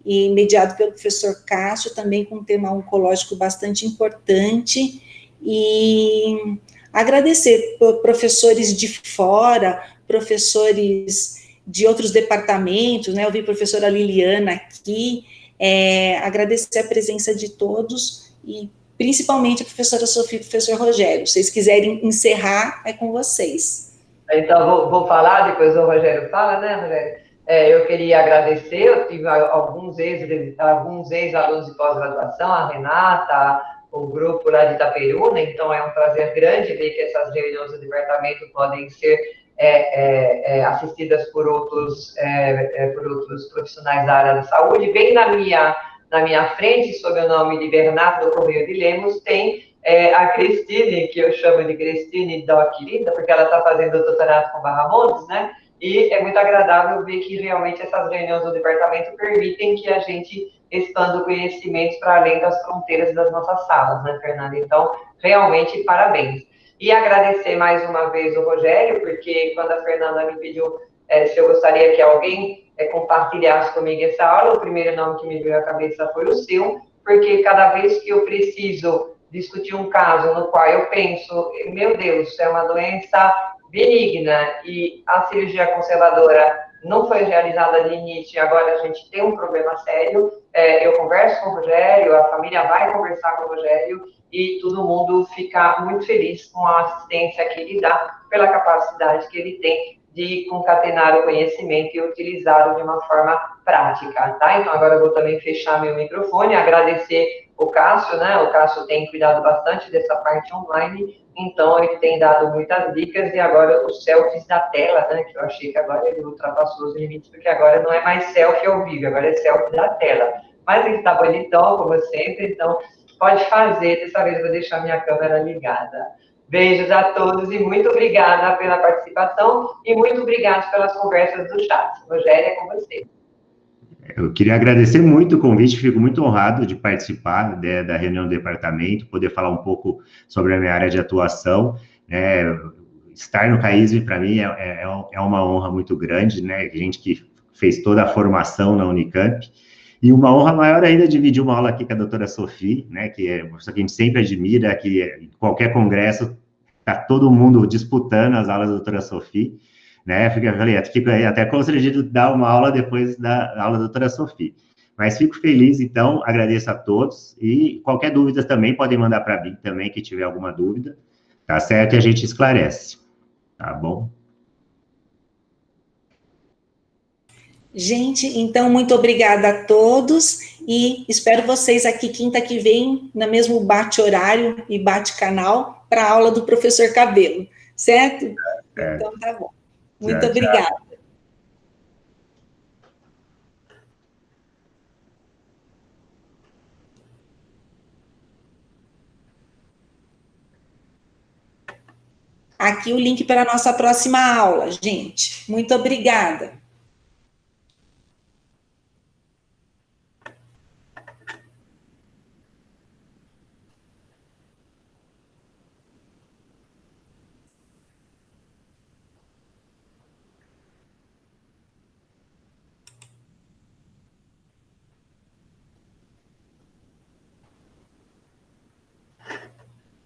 e mediado pelo professor Cássio, também com um tema oncológico bastante importante, e agradecer professores de fora, professores de outros departamentos, né? Eu vi a professora Liliana aqui, agradecer a presença de todos e principalmente a professora Sofia e o professor Rogério. Se vocês quiserem encerrar, é com vocês. Então, vou falar, depois o Rogério fala, né, Rogério? Eu queria agradecer, eu tive alguns ex-alunos de pós-graduação, a Renata, o grupo lá de Itaperuna, então é um prazer grande ver que essas reuniões do departamento podem ser assistidas por outros profissionais da área da saúde. Bem na minha frente, sob o nome de Bernardo Correia de Lemos, tem a Cristine, que eu chamo de Cristine Doc Linda, porque ela está fazendo o doutorado com Barramontes, né? E é muito agradável ver que realmente essas reuniões do departamento permitem que a gente expanda o conhecimento para além das fronteiras das nossas salas, né, Fernanda? Então, realmente, parabéns. E agradecer mais uma vez o Rogério, porque quando a Fernanda me pediu se eu gostaria que alguém compartilhasse comigo essa aula, o primeiro nome que me veio à cabeça foi o seu, porque cada vez que eu preciso discutir um caso no qual eu penso, meu Deus, é uma doença benigna e a cirurgia conservadora não foi realizada de início e agora a gente tem um problema sério, eu converso com o Rogério, a família vai conversar com o Rogério e todo mundo fica muito feliz com a assistência que ele dá, pela capacidade que ele tem de concatenar o conhecimento e utilizá-lo de uma forma prática, tá? Então, agora eu vou também fechar meu microfone, agradecer o Cássio, né? O Cássio tem cuidado bastante dessa parte online, então ele tem dado muitas dicas, e agora os selfies da tela, né? Que eu achei que agora ele ultrapassou os limites, porque agora não é mais selfie ao vivo, agora é selfie da tela. Mas ele está bonitão, como sempre, então pode fazer, dessa vez eu vou deixar minha câmera ligada. Beijos a todos e muito obrigada pela participação e muito obrigada pelas conversas do chat. Rogério, é com você. Eu queria agradecer muito o convite, fico muito honrado de participar da reunião do departamento, poder falar um pouco sobre a minha área de atuação. Estar no CAISV, para mim, é uma honra muito grande, né? Gente que fez toda a formação na Unicamp. E uma honra maior ainda dividir uma aula aqui com a doutora Sophie, né? Que é uma pessoa que a gente sempre admira, que em qualquer congresso está todo mundo disputando as aulas da doutora Sophie. Né, fico até constrangido de dar uma aula depois da aula da doutora Sophie. Mas fico feliz, então, agradeço a todos, e qualquer dúvida também podem mandar para mim também, que tiver alguma dúvida, tá certo? E a gente esclarece, tá bom? Gente, então, muito obrigada a todos, e espero vocês aqui quinta que vem, no mesmo bate-horário e bate-canal, para a aula do professor Cabelo, certo? Então, tá bom. Muito obrigada. Aqui o link para a nossa próxima aula, gente. Muito obrigada.